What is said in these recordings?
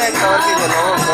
कीजिए, कवर कीजिए लोगों को।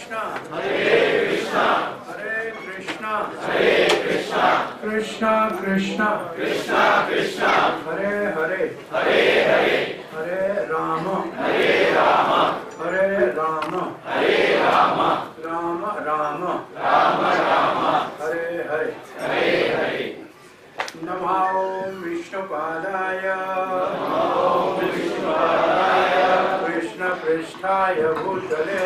कृष्णा हरे कृष्णा कृष्णा कृष्णा हरे हरे हरे राम राम राम हरे हरे नमो विष्णुपादाय कृष्ण पृष्ठाय भूतले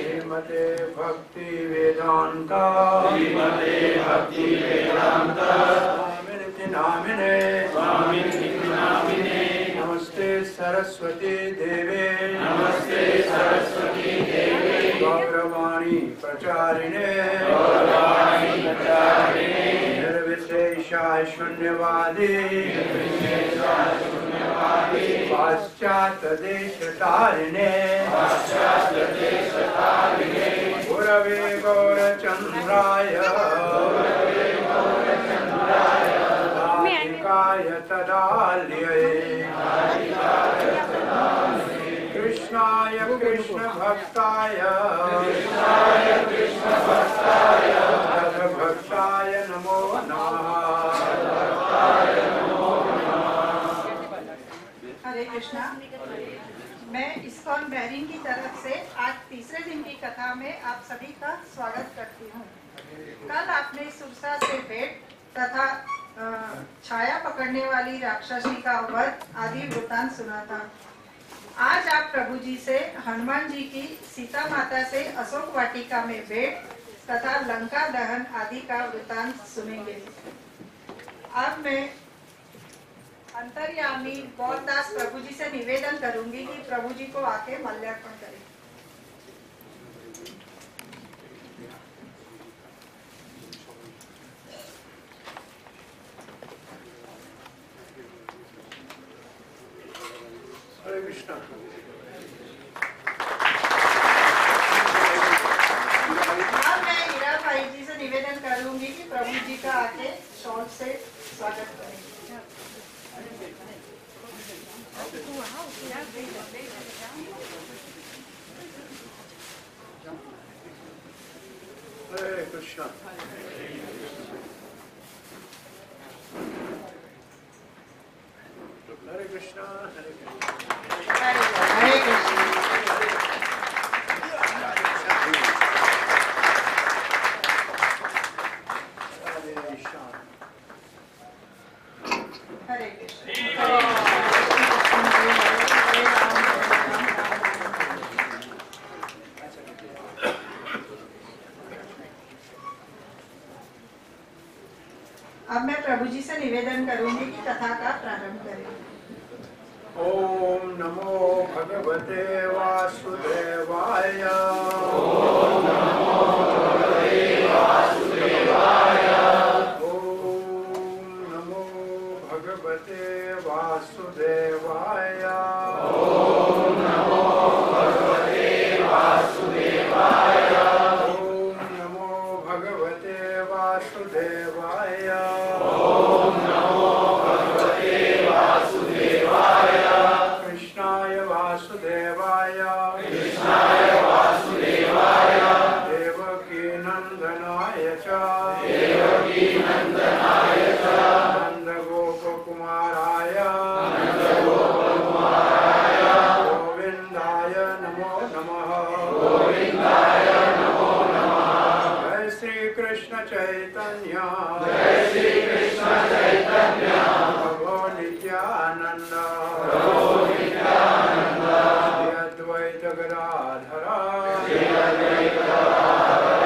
श्रीमते भक्ति वेदांत नामिने नमस्ते सरस्वती देवे गौरवाणी प्रचारिणे निर्विशेषा शून्यवादी पाश्चात्य देशतारिणे गुरवे गौरचंद्राय राधिकाय तदाल्ये कृष्णाय कृष्ण भक्ताय भक्ताय नमो नमः। हरे कृष्णा। मैं इस्कॉन बहरीन की तरफ से आज तीसरे दिन की कथा में आप सभी का स्वागत करती हूँ। कल आपने सुरसा से भेंट तथा छाया पकड़ने वाली राक्षसी का वध आदि वृतांत सुना था। आज आप प्रभु जी से हनुमान जी की सीता माता से अशोक वाटिका में भेंट तथा लंका दहन आदि का वृतांत सुनेंगे। अब मैं अंतर्यामी गौरदास प्रभु जी से निवेदन करूंगी कि प्रभु जी को आके माल्यार्पण करें। हरे कृष्णा। अब मैं हीरा भाई जी से निवेदन करूंगी कि प्रभु जी का आके शॉल से स्वागत करें। हरे कृष्णा। हरे कृष्णा हरे कृष्णा हरे कृष्णा। हरे कृष्णा। अब मैं प्रभु जी से निवेदन करूंगी कि कथा का प्रारंभ करें। ओम नमो भगवते वासुदेवाय। ओम नमो भगवते वासुदेवाय। ओम नमो भगवते वासुदेवाय। ओम नमो भगवते वासुदेवाय। ओम नमो भगवते वासुदेवाय। ओम नमो भगवते वासुदेवाय। कृष्णाय वासुदेवाय कृष्णाय वासुदेवाय। देवकी नंदनाय च देवकी नंदनाय च नंदगोपकुमाराय नंदगोपकुमाराय गोविंदाय नमो नमः। गोविंदाय नमो नमः। जय श्री कृष्ण चैतन्य जय श्री कृष्ण चैतन्य प्रभो नित्यानंद प्रभो नित्यानंद श्री अद्वैत गदाधर श्री अद्वैत गदाधर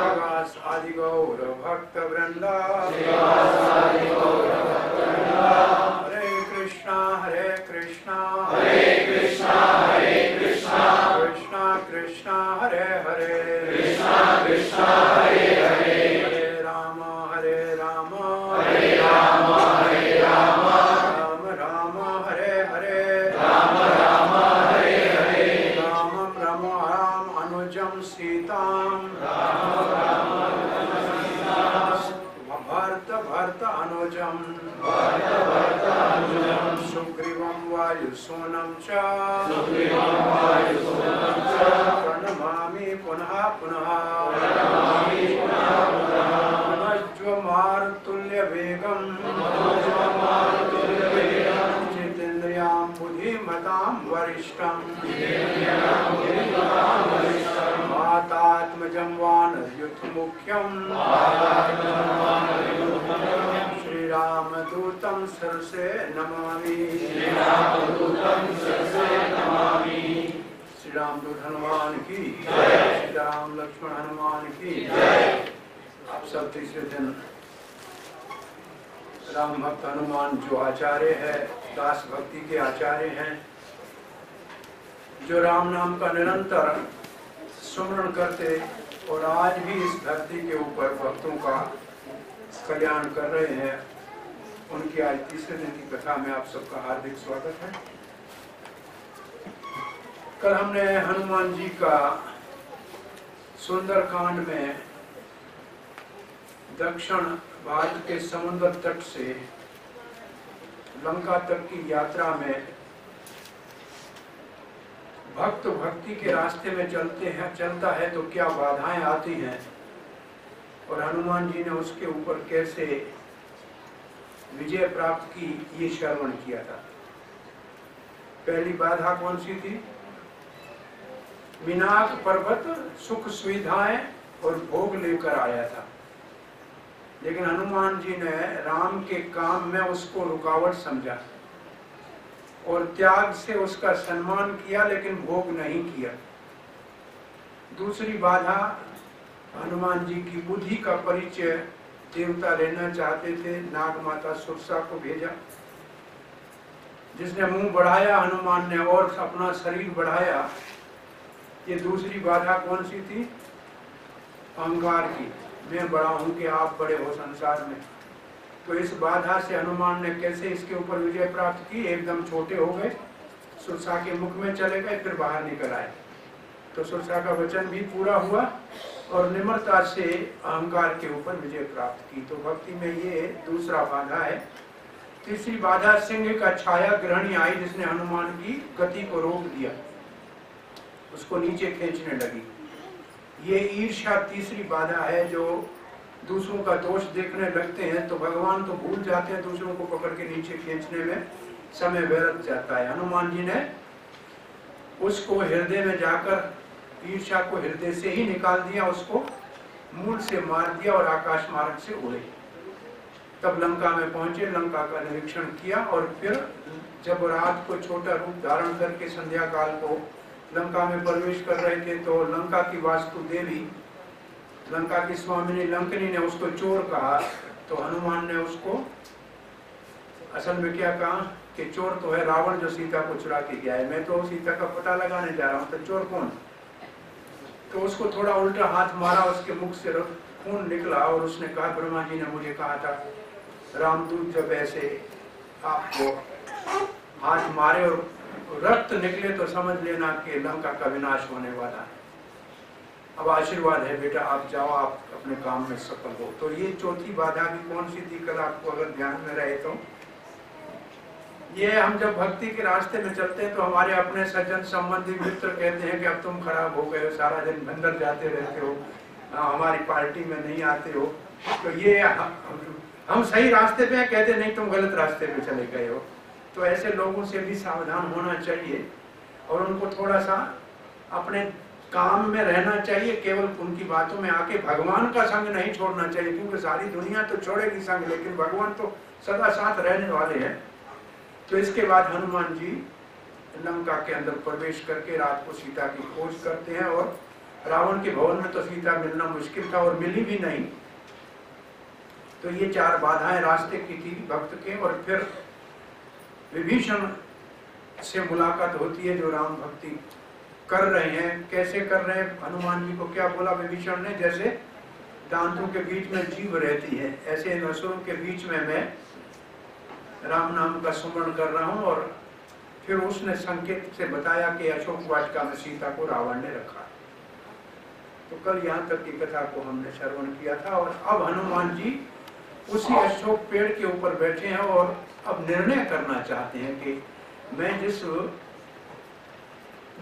श्रीवास आदि गौर भक्त वृंद श्रीवासादि गौर भक्तवृंद। हरे कृष्णा हरे कृष्णा हरे कृष्णा कृष्णा कृष्णा हरे हरे कृष्णा कृष्णा हरे हरे हरे राम हरे राम हरे राम राम राम हरे हरे राम राम हरे हरे रामं राम अनुजं सीतां भर्त भर्त अनुजं सुग्रीवं वायुसूनं च प्रणमामि पुनः पुनः मनोज्वमारुतुल्यवेगं जितेन्द्रियां बुद्धिमतां वरिष्ठं मातात्मजं वानरयूथमुख्यं श्रीरामदूतं सरसे नमामि। श्री रामदूत हनुमान की श्री राम लक्ष्मण हनुमान की। आप सब तीसरे दिन राम भक्त हनुमान जो आचार्य है, दास भक्ति के आचार्य हैं, जो राम नाम का निरंतर सुमरण करते और आज भी इस धरती के ऊपर भक्तों का कल्याण कर रहे हैं, उनकी आज तीसरे दिन की कथा में आप सबका हार्दिक स्वागत है। कल हमने हनुमान जी का सुंदरकांड में दक्षिण भारत के समुद्र तट से लंका तक की यात्रा में भक्त भक्ति के रास्ते में चलता है तो क्या बाधाएं आती हैं और हनुमान जी ने उसके ऊपर कैसे विजय प्राप्त की, ये श्रवण किया था। पहली बाधा कौन सी थी? मिनाक पर्वत सुख सुविधाएं और भोग लेकर आया था, लेकिन हनुमान जी ने राम के काम में उसको रुकावट समझा और त्याग से उसका सम्मान किया, लेकिन भोग नहीं किया। दूसरी बाधा, हनुमान जी की बुद्धि का परिचय देवता लेना चाहते थे, नाग माता सुरसा को भेजा, जिसने मुंह बढ़ाया हनुमान ने और अपना शरीर बढ़ाया। ये दूसरी बाधा कौन सी थी? अहंकार की, मैं बड़ा हूं कि आप बड़े हो संसार में। तो इस बाधा से हनुमान ने कैसे इसके ऊपर विजय प्राप्त की? एकदम छोटे हो गए, सुरसा के मुख में चले गए, फिर बाहर निकल आए। तो सुरसा का वचन भी पूरा हुआ और निम्रता से अहंकार के ऊपर विजय प्राप्त की। तो भक्ति में ये दूसरा बाधा है। तीसरी बाधा, सिंह का छाया ग्रहणी आई, जिसने हनुमान की गति को रोक दिया, उसको नीचे खींचने लगी। ये ईर्ष्या तीसरी बाधा है। जो दूसरों का दोष देखने लगते हैं तो भगवान तो भूल जाते हैं, दूसरों को पकड़ के नीचे खींचने में समय व्यर्थ जाता है। हनुमान जी ने उसको हृदय में जाकर ईर्ष्या को हृदय से ही निकाल दिया, उसको मूल से मार दिया और आकाश मार्ग से उड़े। तब लंका में पहुंचे, लंका का निरीक्षण किया और फिर जब रात को छोटा रूप धारण करके संध्या काल को लंका में प्रवेश कर रहे थे तो लंका की वास्तु देवी, लंका की स्वामिनी लंकनी ने उसको चोर कहा। तो हनुमान ने उसको असल में क्या कहा कि चोर तो है रावण जो सीता को चुरा के गया है, मैं तो सीता का पता लगाने जा रहा हूँ, तो चोर कौन? तो उसको थोड़ा उल्टा हाथ मारा, उसके मुख से खून निकला और उसने कहा ब्रह्मा जी ने मुझे कहा था रामदूत जब ऐसे आपको हाथ मारे और रक्त निकले तो समझ लेना कि लंका का विनाश होने वाला है। अब आशीर्वाद है बेटा, आप जाओ, आप अपने काम में सफल हो। तो ये चौथी बाधा भी कौन सी थी? कल आपको अगर ध्यान में रहे तो ये हम जब भक्ति के रास्ते में चलते हैं तो हमारे अपने सज्जन संबंधी मित्र कहते हैं कि अब तुम खराब हो गए हो, सारा दिन अंदर जाते रहते हो, हमारी पार्टी में नहीं आते हो। तो ये हम सही रास्ते पे हैं, कहते नहीं तुम गलत रास्ते पे चले गए हो। तो ऐसे लोगों से भी सावधान होना चाहिए और उनको थोड़ा सा अपने काम में रहना चाहिए, केवल उनकी बातों में आके भगवान का संग नहीं छोड़ना चाहिए, क्योंकि सारी दुनिया तो छोड़ेगी संग, लेकिन भगवान तो सदा साथ रहने वाले हैं। तो इसके बाद हनुमान जी लंका के अंदर प्रवेश करके रात को सीता की खोज करते हैं और रावण के भवन में तो सीता मिलना मुश्किल था और मिली भी नहीं। तो ये चार बाधाएं रास्ते की थी भक्त के। और फिर विभीषण से मुलाकात होती है जो राम भक्ति कर रहे हैं। कैसे कर रहे हैं? हनुमान जी को क्या बोला विभीषण ने? जैसे दांतों के बीच में जीभ रहती है, ऐसे इन असुरों के बीच में मैं राम नाम का सुमरण कर रहा हूं। और फिर उसने संकेत से बताया कि अशोक वाटिका में सीता को रावण ने रखा। तो कल यहाँ तक की कथा को हमने श्रवण किया था और अब हनुमान जी उसी अशोक पेड़ के ऊपर बैठे हैं और अब निर्णय करना चाहते हैं कि मैं जिस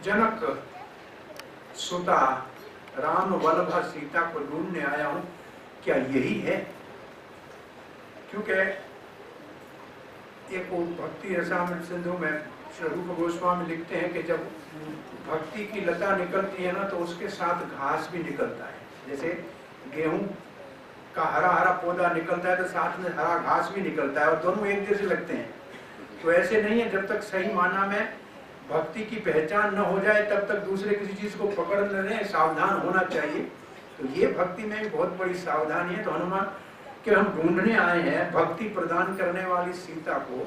जनक सुता राम वल्लभा सीता को ढूंढने आया हूं, क्या यही है? क्योंकि एक भक्ति रसामृत सिंधु में श्री रूप गोस्वामी लिखते हैं कि जब भक्ति की लता निकलती है ना, तो उसके साथ घास भी निकलता है। जैसे गेहूं का हरा हरा पौधा निकलता है तो साथ में हरा घास भी निकलता है, और दोनों एक जैसे लगते हैं। तो ऐसे नहीं है, जब तक सही माना में भक्ति की पहचान न हो जाए तब तक दूसरे किसी चीज को पकड़ न लें, सावधान होना चाहिए। तो ये भक्ति में भी बहुत बड़ी सावधानी है। तो हनुमान कि हम ढूंढने आए हैं भक्ति प्रदान करने वाली सीता को,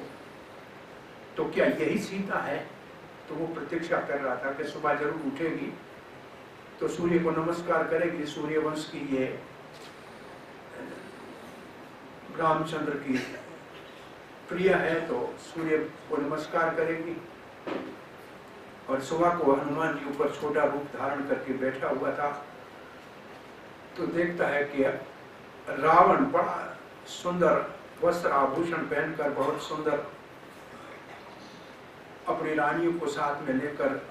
तो क्या यही सीता है? तो वो प्रतीक्षा कर रहा था कि सुबह जरूर उठेगी तो सूर्य को नमस्कार करेगी। सूर्य वंश की ये रामचंद्र की प्रिय है, तो सूर्य को नमस्कार करेगी। और सुबह को हनुमान जी ऊपर छोटा रूप धारण करके बैठा हुआ था, तो देखता है कि रावण बड़ा सुंदर वस्त्र आभूषण पहनकर, बहुत सुंदर अपनी रानियों को साथ में लेकर,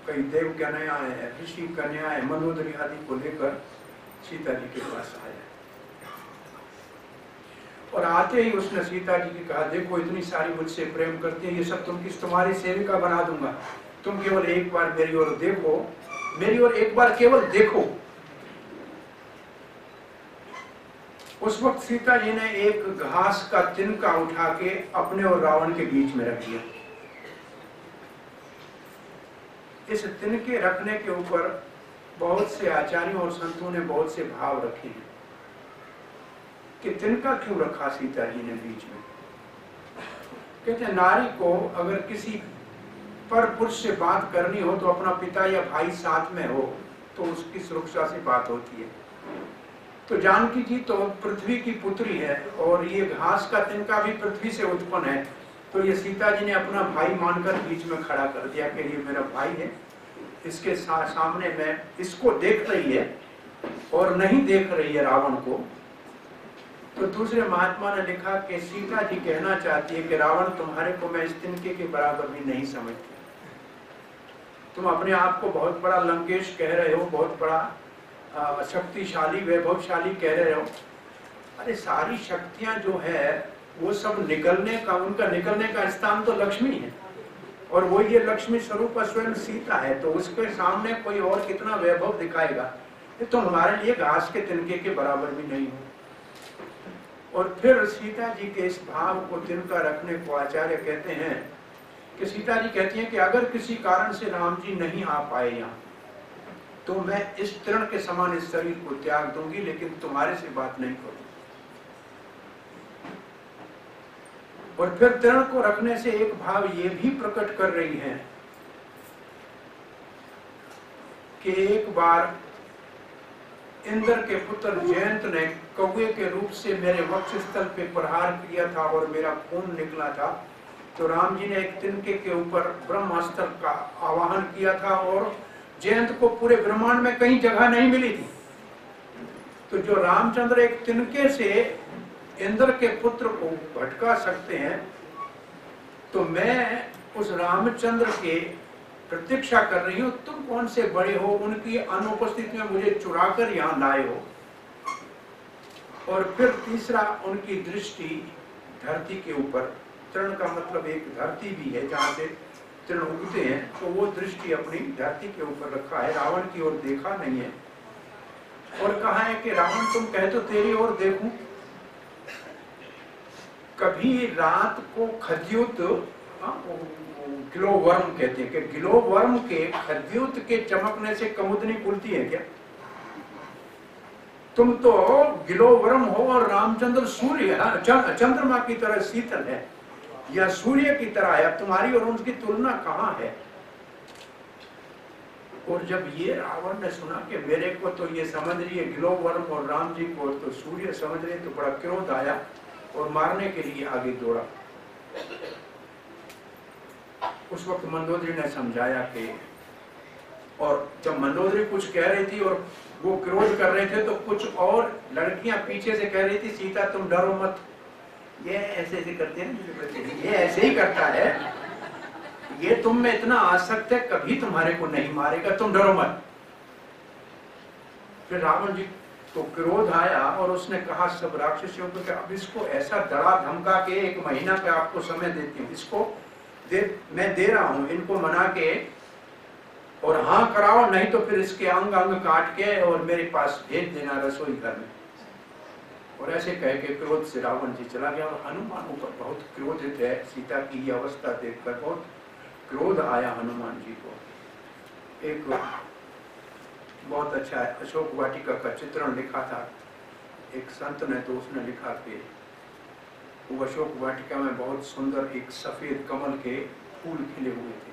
कई देव कन्याएं, ऋषि कन्याएं, मनोदरी आदि को लेकर सीता जी के पास आया। और आते ही उसने सीता जी की कहा, देखो इतनी सारी मुझसे प्रेम करती है, ये सब तुम्हारी सेविका बना दूंगा, तुम केवल एक बार मेरी ओर देखो, मेरी ओर एक बार केवल देखो। उस वक्त सीता जी ने एक घास का तिनका उठा के अपने और रावण के बीच में रख दिया। इस तिनके रखने के ऊपर बहुत से आचार्यों और संतों ने बहुत से भाव रखे हैं कि तिनका क्यों रखा सीता जी ने बीच में। कहते हैं नारी को अगर किसी पर पुरुष से बात करनी हो तो अपना पिता या भाई साथ में हो तो उसकी सुरक्षा से बात होती है। तो जानकी जी तो पृथ्वी की पुत्री है और ये घास का तिनका भी पृथ्वी से उत्पन्न है, तो ये सीता जी ने अपना भाई मानकर बीच में खड़ा कर दिया कि ये मेरा भाई है, इसके सामने मैं इसको देख रही है और नहीं देख रही है रावण को। तो दूसरे महात्मा ने लिखा कि सीता जी कहना चाहती है कि रावण तुम्हारे को मैं इस तिनके के बराबर भी नहीं समझती, तुम अपने आप को बहुत बड़ा लंकेश कह रहे हो, बहुत बड़ा शक्तिशाली वैभवशाली कह रहे हो। अरे सारी शक्तियां जो है वो सब निकलने का, उनका निकलने का स्थान तो लक्ष्मी है, और वो ये लक्ष्मी स्वरूप स्वयं सीता है, तो उसके सामने कोई और कितना वैभव दिखाएगा, ये तो हमारे लिए घास के तिनके के बराबर भी नहीं हो। और फिर सीता जी के इस भाव को तिनका रखने को आचार्य कहते हैं कि सीता जी कहती हैं कि अगर किसी कारण से राम जी नहीं आ पाए यहाँ, तो मैं इस तृण के समान इस शरीर को त्याग दूंगी, लेकिन तुम्हारे से बात नहीं करूंगी। और फिर तृण को रखने से एक भाव ये भी प्रकट कर रही है कि एक बार इंद्र के पुत्र जयंत ने कौवे के रूप से मेरे वक्षस्थल पे प्रहार किया था और मेरा खून निकला था, तो राम जी ने एक तिनके के ऊपर ब्रह्मास्त्र का आवाहन किया था और जयंत को पूरे ब्रह्मांड में कहीं जगह नहीं मिली थी। तो जो रामचंद्र एक तिनके से इंद्र के पुत्र को भटका सकते हैं, तो मैं उस रामचंद्र के प्रतीक्षा कर रही हूं, तुम कौन से बड़े हो, उनकी अनुपस्थिति में मुझे चुराकर यहां लाए हो। और फिर तीसरा, उनकी दृष्टि धरती के ऊपर, तृण का मतलब एक धरती भी है जहां से तृण उगते हैं, तो वो दृष्टि अपनी धरती के ऊपर रखा है, रावण की ओर देखा नहीं है। और कहा है कि रावण तुम कहे तो तेरी ओर देखूं। कभी रात को खद्युत, गिलोवर्म कहते हैं कि गिलोवर्म के खद्युत के चमकने से कमुदनी खुलती है क्या? तुम तो गिलोवर्म हो और रामचंद्र सूर्य चंद्रमा की तरह शीतल है या सूर्य की तरह है, तुम्हारी और उनकी तुलना कहाँ है? और जब ये रावण ने सुना कि मेरे को तो ये समझ रही है गिलोवर्म और राम जी को तो सूर्य समझ रहे, तो बड़ा क्रोध आया और मारने के लिए आगे दौड़ा। उस वक्त मंदोदरी ने समझाया कि, और जब मंदोदरी कुछ कह रही थी और वो क्रोध कर रहे थे, तो कुछ और लड़कियां पीछे से कह रही थी सीता तुम डरो मत, ये ऐसे ऐसे करते हैं, ये ऐसे ही करता है, ये तुम में इतना आसक्त है, कभी तुम्हारे को नहीं मारेगा, तुम डरो मत। फिर रावण जी को क्रोध आया और उसने कहा सब राक्षसियों को कि अब इसको ऐसा डरा धमका के 1 महीना का आपको समय देती हूँ, इसको मैं दे रहा हूँ, इनको मना के और हाँ कराओ, नहीं तो फिर इसके अंग अंग काट के और मेरे पास भेज देना रसोई घर में। और ऐसे कह के क्रोध से रावण जी चला गया। और हनुमान ऊपर बहुत क्रोधित है, सीता की यह अवस्था देखकर बहुत क्रोध आया हनुमान जी को। एक बहुत अच्छा अशोक वाटिका का चित्रण लिखा था एक संत ने, तो उसने लिखा कि वो अशोक वाटिका में बहुत सुंदर एक सफेद कमल के फूल खिले हुए थे।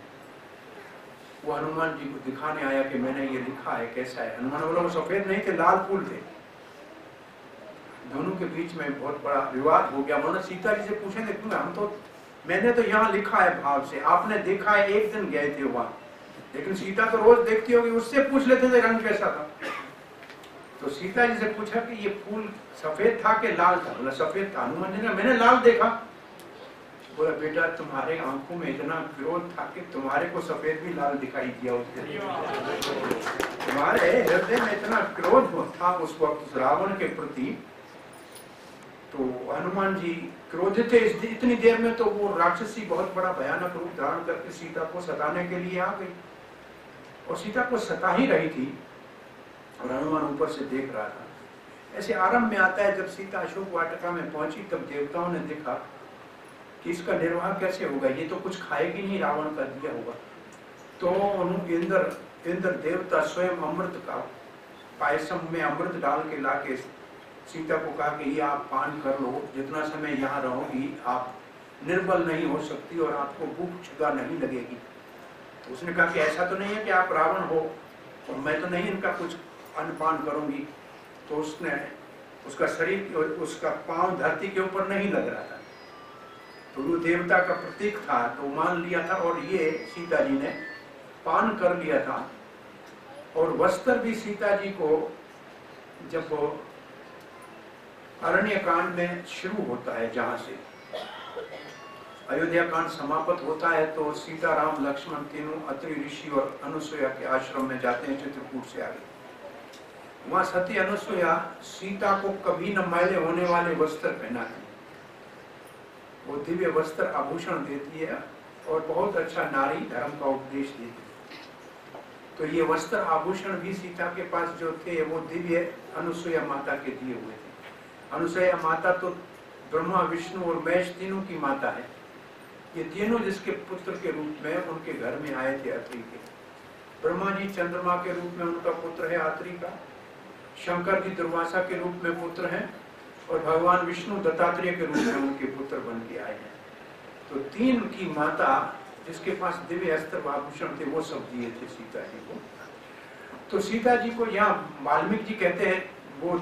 वो हनुमान जी को दिखाने आया कि मैंने ये लिखा है, कैसा है। हनुमान बोला वो सफेद नहीं थे, लाल फूल थे। दोनों के बीच में बहुत बड़ा विवाद हो गया। मैंने सीता जी से पूछे, देखूंगा हम तो, मैंने तो यहाँ लिखा है भाव से, आपने देखा है, एक दिन गए थे वहां, लेकिन सीता तो रोज देखती होगी, उससे पूछ लेते थे रंग कैसा था। तो सीता जी से पूछा कि ये फूल सफेद था कि लाल था? बोला सफेद था। हनुमान जी ने मैंने लाल देखा। बोला बेटा तुम्हारे आंखों में इतना क्रोध था कि तुम्हारे को सफेद भी लाल दिखाई दिया उस दिन। तुम्हारे हृदय में इतना क्रोध था उस वक्त रावण के प्रति। तो हनुमान जी क्रोधित थे इतनी देर में, तो वो राक्षसी बहुत बड़ा भयानक रूप धारण करके सीता को सताने के लिए आ गई और सीता को सता ही रही थी और हनुमान ऊपर से देख रहा था। ऐसे आरंभ में आता है, जब सीता अशोक वाटिका में पहुंची तब देवताओं ने देखा कि इसका निर्वाह कैसे होगा, ये तो कुछ खाएगी नहीं, रावण का दिया होगा। तो इंद्र देवता स्वयं अमृत का पायसम में अमृत डाल के लाके सीता को कहा कि ये आप पान कर लो, जितना समय यहाँ रहोगी आप निर्बल नहीं हो सकती और आपको भूख क्षुधा नहीं लगेगी। तो उसने कहा कि ऐसा तो नहीं है कि आप रावण हो और मैं तो नहीं इनका कुछ अन्नपान करूंगी। तो उसने उसका शरीर, उसका पांव धरती के ऊपर नहीं लग रहा था, तो वो देवता का प्रतीक था, तो मान लिया था। और ये सीता जी ने पान कर लिया था। और वस्त्र भी सीता जी को, जब अरण्य कांड में शुरू होता है, जहां से अयोध्या कांड समाप्त होता है, तो सीता राम लक्ष्मण तीनों अत्रि ऋषि और अनुसुईया के आश्रम में जाते हैं चित्रकूट से आगे। वहां सती अनुसुईया सीता को कभी न मैले होने वाले वस्त्र पहनाती, वो दिव्य वस्त्र आभूषण देती है और बहुत अच्छा नारी धर्म का उपदेश देती है। तो ये वस्त्र आभूषण भी सीता के पास जो थे वो दिव्य अनुसुईया माता के दिए हुए थे। अनुसुईया माता तो ब्रह्मा विष्णु और महेश तीनों की माता है। ये तीनों जिसके पुत्र के रूप में उनके घर में आए थे अत्रि के। ब्रह्मा जी चंद्रमा के रूप में उनका पुत्र है अत्रि का, शंकर जी दुर्वासा के रूप में पुत्र हैं और भगवान विष्णु दत्तात्रेय के रूप में उनके पुत्र बन के आए हैं। तो तीन की माता जिसके पास दिव्य अस्त्र आभूषण थे वो सब दिए थे सीता जी को। तो सीता जी को यहाँ वाल्मीकि जी कहते हैं वो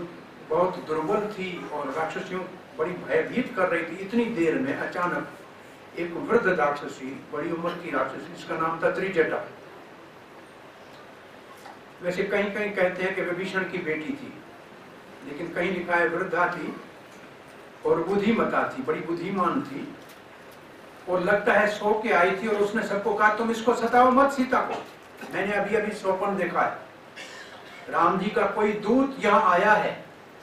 बहुत दुर्बल थी और राक्षसियों बड़ी भयभीत कर रही थी। इतनी देर में अचानक एक वृद्ध राक्षसी, बड़ी उम्र की राक्षसी, जिसका नाम था त्रिजटा, वैसे कहीं कहीं कहते हैं कि विभीषण की बेटी थी, लेकिन कहीं लिखा है वृद्धा थी और बुद्धिमता थी, बड़ी बुद्धिमान थी और लगता है सो के आई थी। और उसने सबको कहा तुम इसको सताओ मत सीता को, मैंने अभी अभी स्वप्न देखा है, राम जी का कोई दूत यहाँ आया है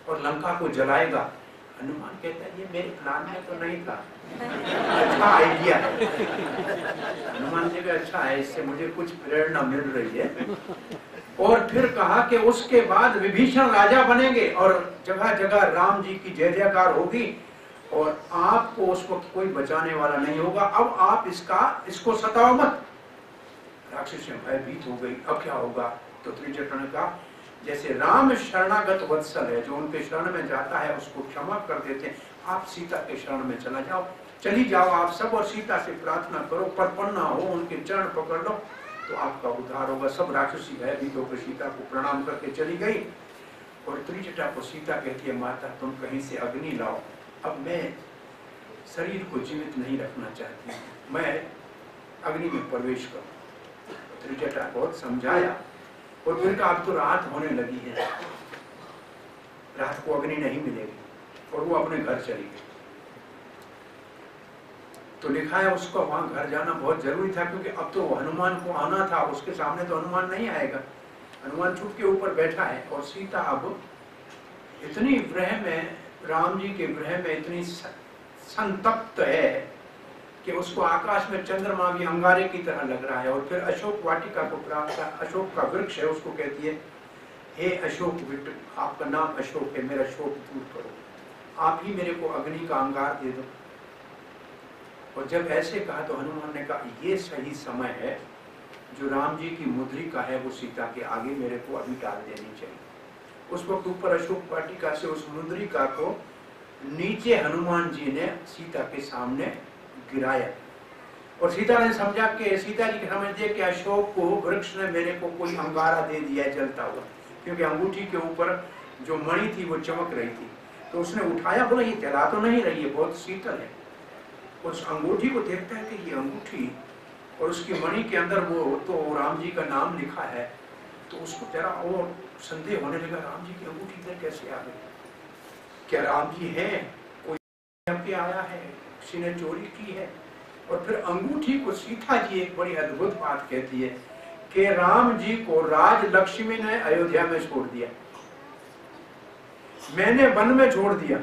और लंका को जलाएगा। हनुमान कहता है ये मेरे प्लान में तो नहीं था, अच्छा आइडिया है। हनुमान जी का अच्छा है, इससे मुझे कुछ प्रेरणा मिल रही है। और फिर कहा कि उसके बाद विभीषण राजा बनेंगे और जगह जगह राम जी की जय जयकार होगी और आपको उस वक्त कोई बचाने वाला नहीं होगा। अब आप इसको सताओ मत। राक्षसियां भयभीत हो गई, अब क्या होगा? तो त्रिजटा ने कहा जैसे राम शरणागत वत्सल है, जो उनके शरण में जाता है उसको क्षमा कर देते हैं, आप सीता के शरण में चली जाओ आप सब और सीता से प्रार्थना करो, परपन्ना हो, उनके चरण पकड़ लो तो आपका उद्धार होगा। सब राक्षसी भयभीत होकर सीता को प्रणाम करके चली गई। और त्रिजटा को सीता कहती है माता तुम कहीं से अग्नि लाओ, अब मैं शरीर को जीवित नहीं रखना चाहती, मैं अग्नि में प्रवेश करूं। त्रिजटा बहुत समझाया और फिर कहा अब तो रात होने लगी है, रात को अग्नि नहीं मिलेगी, और वो अपने घर चली गई। तो लिखा है उसको वहां घर जाना बहुत जरूरी था, क्योंकि अब तो हनुमान को आना था, उसके सामने तो हनुमान नहीं आएगा। हनुमान चुप के ऊपर बैठा है और सीता अब इतनी विरह में, राम जी के विरह में इतनी संतप्त है कि उसको आकाश में चंद्रमा भी अंगारे की तरह लग रहा है। और फिर अशोक वाटिका को प्राप्त, अशोक का वृक्ष है, उसको कहती है हे अशोक वृक्ष, आपका नाम अशोक है, मेरा शोक दूर करो, आप ही मेरे को अग्नि का अंगार दे दो। और जब ऐसे कहा तो हनुमान ने कहा ये सही समय है, जो राम जी की मुद्रिका है वो सीता के आगे मेरे को अभी डाल देनी चाहिए। उस वक्त ऊपर अशोक वाटिका से उस मुद्रिका को नीचे हनुमान जी ने सीता के सामने गिराया। और सीता ने समझा कि सीता जी समझ दिया कि अशोक को वृक्ष ने मेरे को कोई अंगारा दे दिया जलता हुआ, क्योंकि अंगूठी के ऊपर जो मणि थी वो चमक रही थी। तो उसने उठाया, बोला ये जला तो नहीं रही है, बहुत शीतल है। उस अंगूठी को देखता है कि ये अंगूठी और उसकी मणि के अंदर वो तो राम जी का नाम लिखा है, तो उसको जरा और संदेह होने लगा, राम जी की अंगूठी इधर कैसे आ गई, क्या राम जी हैं, कोई पे आया है, किसी ने चोरी की है। और फिर अंगूठी को सीता जी एक बड़ी अद्भुत बात कहती है कि राम जी को राज लक्ष्मी ने अयोध्या में छोड़ दिया, मैंने वन में छोड़ दिया,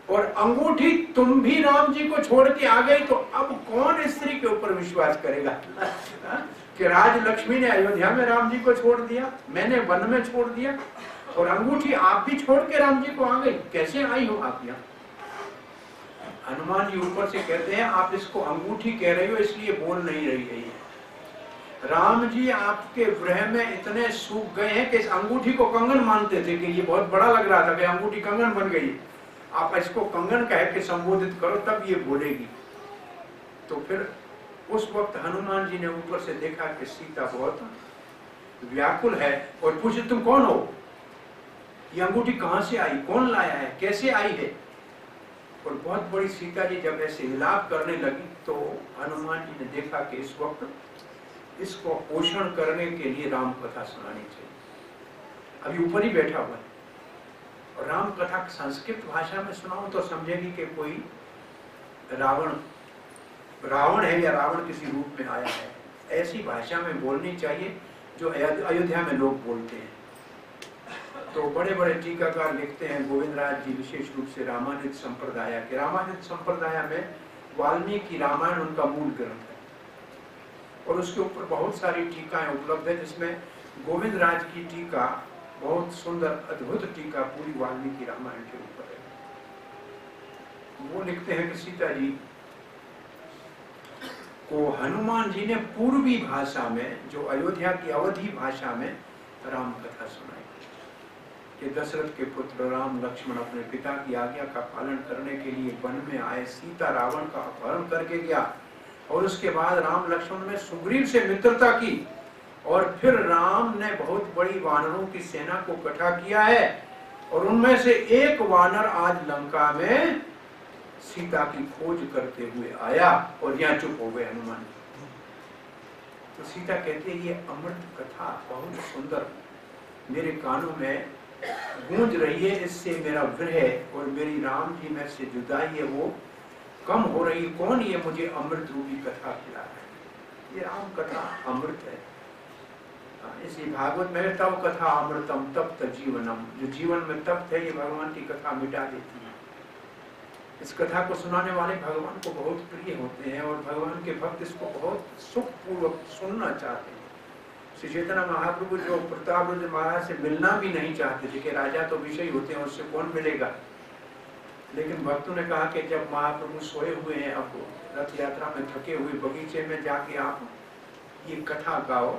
और अंगूठी तुम भी राम जी को छोड़ के आ गई, तो अब कौन स्त्री के ऊपर विश्वास करेगा कि राज लक्ष्मी ने अयोध्या में राम जी को छोड़ दिया, मैंने वन में छोड़ दिया, और अंगूठी आप भी छोड़ के राम जी को आ गई, कैसे आई हो आप यहाँ। हनुमान जी ऊपर से कहते हैं आप इसको अंगूठी कह रही हो इसलिए बोल नहीं रही है। राम जी आपके विरह में इतने सूख गए हैं कि इस अंगूठी को कंगन मानते थे कि ये बहुत बड़ा लग रहा था कि अंगूठी कंगन बन गई, आप इसको कंगन कह के संबोधित करो तब ये बोलेगी। तो फिर उस वक्त हनुमान जी ने ऊपर से देखा कि सीता बहुत व्याकुल है और पूछे तुम कौन हो, ये अंगूठी कहां से आई, कौन लाया है, कैसे आई है। और बहुत बड़ी सीता जी जब ऐसे विलाप करने लगी तो हनुमान जी ने देखा कि इस वक्त इसको पोषण करने के लिए राम कथा सुनानी चाहिए। अभी ऊपर ही बैठा हुआ है और राम कथा संस्कृत भाषा में सुनाऊं तो समझेगी कि कोई रावण है या रावण किसी रूप में आया है, ऐसी भाषा में बोलनी चाहिए जो अयोध्या में लोग बोलते हैं। तो बड़े बड़े टीकाकार लिखते हैं, गोविंद राज जी विशेष रूप से रामानुज संप्रदाय के, रामानुज संप्रदाय में वाल्मीकि रामायण उनका मूल ग्रंथ है और उसके ऊपर बहुत सारी टीकाएं उपलब्ध है, जिसमें गोविंद राज की टीका बहुत सुंदर अद्भुत टीका पूरी वाल्मीकि रामायण के ऊपर है। वो लिखते हैं कि सीता जी को हनुमान जी ने पूर्वी भाषा में, जो अयोध्या की अवधी भाषा में राम कथा सुनाई कि दशरथ के पुत्र राम लक्ष्मण अपने पिता की आज्ञा का पालन करने के लिए वन में आए, सीता रावण का अपहरण करके गया और उसके बाद राम लक्ष्मण ने सुग्रीव से मित्रता की और फिर राम ने बहुत बड़ी वानरों की सेना को इकट्ठा किया है और उनमें से एक वानर आज लंका में सीता की खोज करते हुए आया और यहाँ चुप हो गए हनुमान। तो सीता कहती है ये अमृत कथा बहुत सुंदर मेरे कानों में गूंज रही है, इससे मेरा विरह और मेरी राम जी में से जुदाई है वो कम हो रही। कौन ये मुझे अमृत रूपी कथा खिला रहा है, ये राम कथा अमृत है। इसी भागवत में तब कथा अमृतम तप्त जीवनम, जो जीवन में तप्त है ये भगवान की कथा मिटा देती है। इस कथा को सुनाने वाले भगवान को बहुत प्रिय होते हैं और भगवान के भक्त इसको बहुत सुख पूर्वक सुनना चाहते हैं। श्री चैतन्य महाप्रभु जो प्रतापरुद्र महाराज से मिलना भी नहीं चाहते थे कि राजा तो विषय होते हैं, उससे कौन मिलेगा, लेकिन भक्तों ने कहा कि जब महाप्रभु सोए हुए हैं, अब रथ यात्रा में थके हुए, बगीचे में जाके आप ये कथा गाओ।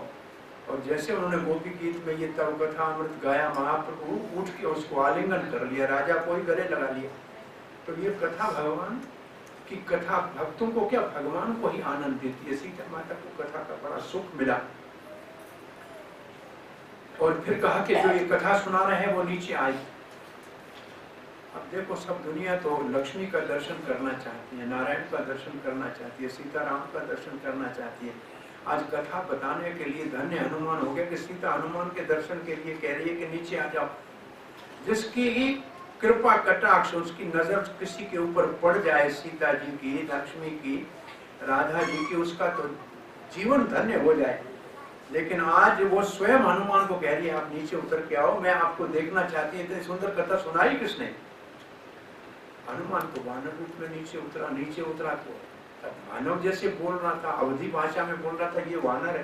और जैसे उन्होंने गोपी गीत में ये तव कथा अमृत गाया, महाप्रभु उठ के उसको आलिंगन कर लिया, राजा कोई गले लगा लिया। तो ये कथा भगवान की कथा भक्तों को क्या, भगवान को ही आनंद देती है। सीता माता को कथा का बड़ा सुख मिला और फिर कहा कि जो ये कथा सुना रहे हैं वो नीचे आई। अब देखो सब दुनिया तो लक्ष्मी का दर्शन करना चाहती है, नारायण का दर्शन करना चाहती है, सीताराम का दर्शन करना चाहती है। आज कथा बताने के लिए धन्य हनुमान हो गया कि सीता हनुमान के दर्शन के लिए कह रही है कि नीचे आ जाओ। जिसकी कृपा कटाक्ष उसकी नजर किसी के ऊपर पड़ जाए, सीता जी की, लक्ष्मी की, राधा जी की, उसका तो जीवन धन्य हो जाए। लेकिन आज वो स्वयं हनुमान को कह रही है आप नीचे उतर के आओ, मैं आपको देखना चाहती है। इतनी सुंदर कथा सुनाई किसने? हनुमान को वानर रूप में नीचे उतरा तो तब मानव जैसे बोल रहा था, अवधि भाषा में बोल रहा था, ये वानर है।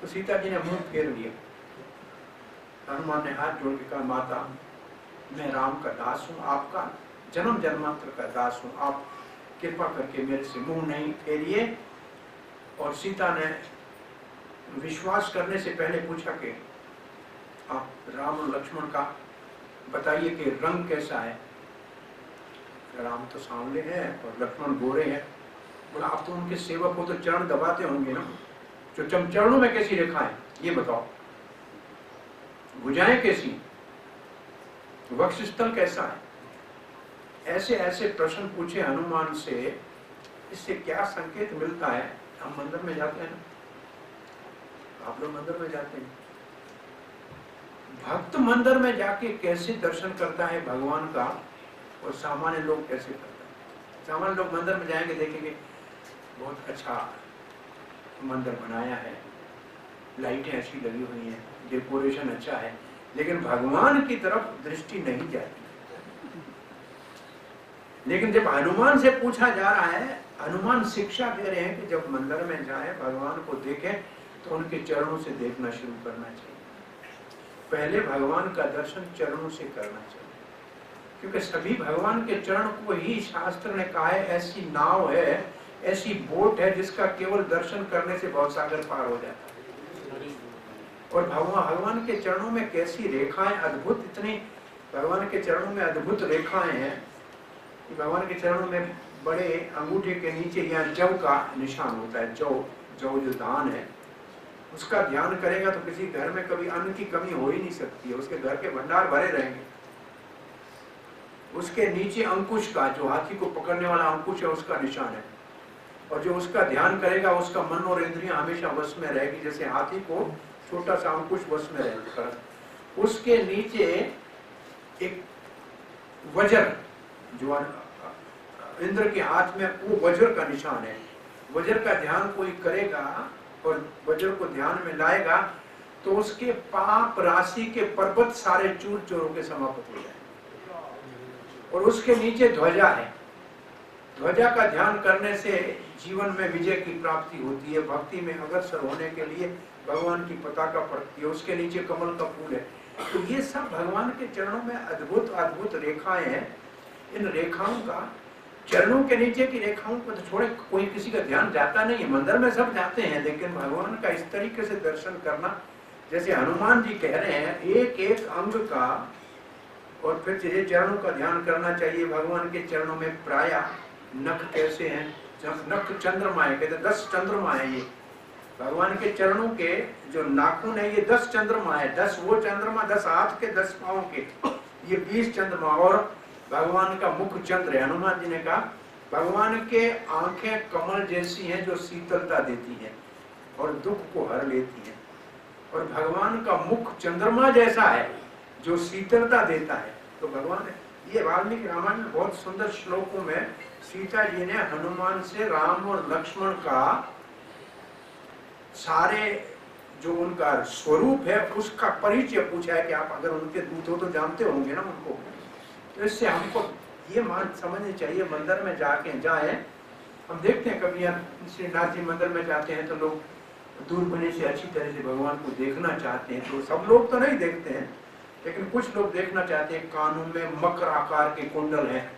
तो सीता जी ने मुंह फेर लिया। हनुमान ने हाथ जोड़ के कहा माता मैं राम का दास हूँ, आपका जन्म जन्मांतर का दास हूँ, आप कृपा करके मेरे से मुंह नहीं फेरिए। और सीता ने विश्वास करने से पहले पूछा कि आप राम और लक्ष्मण का बताइए कि रंग कैसा है। राम तो सांवले हैं और लक्ष्मण गोरे हैं। बोला आप तो उनके सेवक हो तो चरण दबाते होंगे ना, जो चरणों में कैसी रेखा है ये बताओ, भुजाएं कैसी, वक्षस्थल कैसा है। ऐसे ऐसे प्रश्न पूछे हनुमान से। इससे क्या संकेत मिलता है? हम मंदिर में जाते हैं ना, आप लोग मंदिर में जाते हैं, भक्त मंदिर में जाके कैसे दर्शन करता है भगवान का और सामान्य लोग कैसे करता है। सामान्य लोग मंदिर में जाएंगे, देखेंगे बहुत अच्छा मंदिर बनाया है, लाइटें अच्छी लगी हुई हैं, डेकोरेशन अच्छा है, लेकिन भगवान की तरफ दृष्टि नहीं जाती। लेकिन जब हनुमान से पूछा जा रहा है, हनुमान शिक्षा दे रहे हैं कि जब मंदिर में जाए भगवान को देखें तो उनके चरणों से देखना शुरू करना चाहिए। पहले भगवान का दर्शन चरणों से करना चाहिए, क्योंकि सभी भगवान के चरण को ही शास्त्र ने कहा है ऐसी नाव है, ऐसी बोट है जिसका केवल दर्शन करने से भवसागर पार हो जाता है। और भगवान के चरणों में कैसी रेखाएं अद्भुत, इतनी भगवान के चरणों में अद्भुत रेखाएं हैं कि भगवान के चरणों में बड़े अंगूठे के नीचे यहाँ जव का निशान होता है। जव जो धान है उसका ध्यान करेगा तो किसी घर में कभी अन्न की कमी हो ही नहीं सकती है, उसके घर के भंडार भरे रहेंगे। उसके नीचे अंकुश का, जो हाथी को पकड़ने वाला अंकुश है, उसका निशान है। और जो उसका ध्यान करेगा उसका मन और इंद्रियां हमेशा वश में रहेगी, जैसे हाथी को छोटा सा अंकुश वश में रहेगा। उसके नीचे एक वज्र, जो इंद्र के हाथ में, वो वज्र का निशान है। वज्र का ध्यान कोई करेगा और वज्र को ध्यान में लाएगा तो उसके पाप राशि के पर्वत सारे चूर चूर के समाप्त हो जाए। और उसके नीचे ध्वजा है। ध्वजा का ध्यान करने से जीवन में विजय की प्राप्ति होती है। भक्ति में अग्रसर होने के लिए भगवान की पताका पड़ती है। उसके नीचे कमल का फूल है। तो ये सब भगवान के चरणों में अद्भुत अद्भुत रेखाएं हैं। इन रेखाओं का, चरणों के नीचे की रेखाओं को तो छोड़े कोई किसी का ध्यान जाता नहीं है। मंदिर में सब जाते हैं, लेकिन भगवान का इस तरीके से दर्शन करना, जैसे हनुमान जी कह रहे हैं, एक एक अंग का और फिर ये चरणों का ध्यान करना चाहिए। भगवान के चरणों में प्रायः नख कैसे हैं, नख चंद्रमा है, कहते 10 चंद्रमा है। ये भगवान के चरणों के जो नाखून है ये 10 चंद्रमा है। 10 वो चंद्रमा, 10 हाथ के, 10 पांव के, ये 20 चंद्रमा। और भगवान का मुख चंद्र है। हनुमान जी ने कहा भगवान के आंखें कमल जैसी हैं जो शीतलता देती हैं और दुख को हर लेती हैं। और भगवान का मुख चंद्रमा जैसा है जो शीतलता देता है। तो भगवान, ये वाल्मीकि रामायण में बहुत सुंदर श्लोकों में सीता जी ने हनुमान से राम और लक्ष्मण का सारे जो उनका स्वरूप है उसका परिचय पूछा है कि आप अगर उनके दूत हो तो जानते होंगे ना उनको। तो इससे हमको ये मान समझनी चाहिए, मंदिर में जाए हम देखते हैं कभी श्रीनाथ जी मंदिर में जाते हैं तो लोग दूरबीनी से अच्छी तरह से भगवान को देखना चाहते हैं। तो सब लोग तो नहीं देखते हैं, लेकिन कुछ लोग देखना चाहते हैं। कानों में मकर आकार के कुंडल हैं।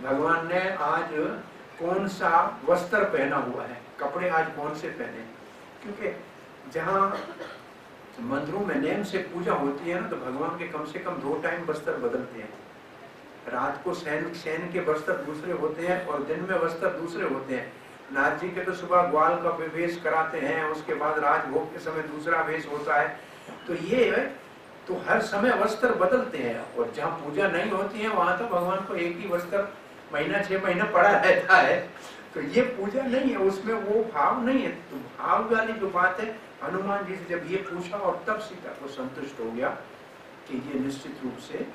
भगवान ने आज कौन सा वस्त्र पहना हुआ है, कपड़े आज कौन से पहने, क्योंकि जहाँ मंदिरों में नेम से पूजा होती है ना, तो भगवान के कम से कम 2 टाइम वस्त्र बदलते हैं। रात को सैन के वस्त्र दूसरे होते हैं और दिन में वस्त्र दूसरे होते हैं। नाथ जी के तो सुबह ग्वाल का वेश कराते हैं, उसके बाद राजभोग के समय दूसरा वेश होता है। तो ये तो हर समय वस्त्र बदलते हैं। और जहाँ पूजा नहीं होती है वहां तो भगवान को एक ही वस्त्र महीना 6 महीना पड़ा रहता है। तो ये पूजा नहीं है, उसमें वो भाव नहीं है। तो भाव वाली जो बात है, हनुमान जी से जब ये पूछा और तब सीता को संतुष्ट हो गया कि ये निश्चित रूप से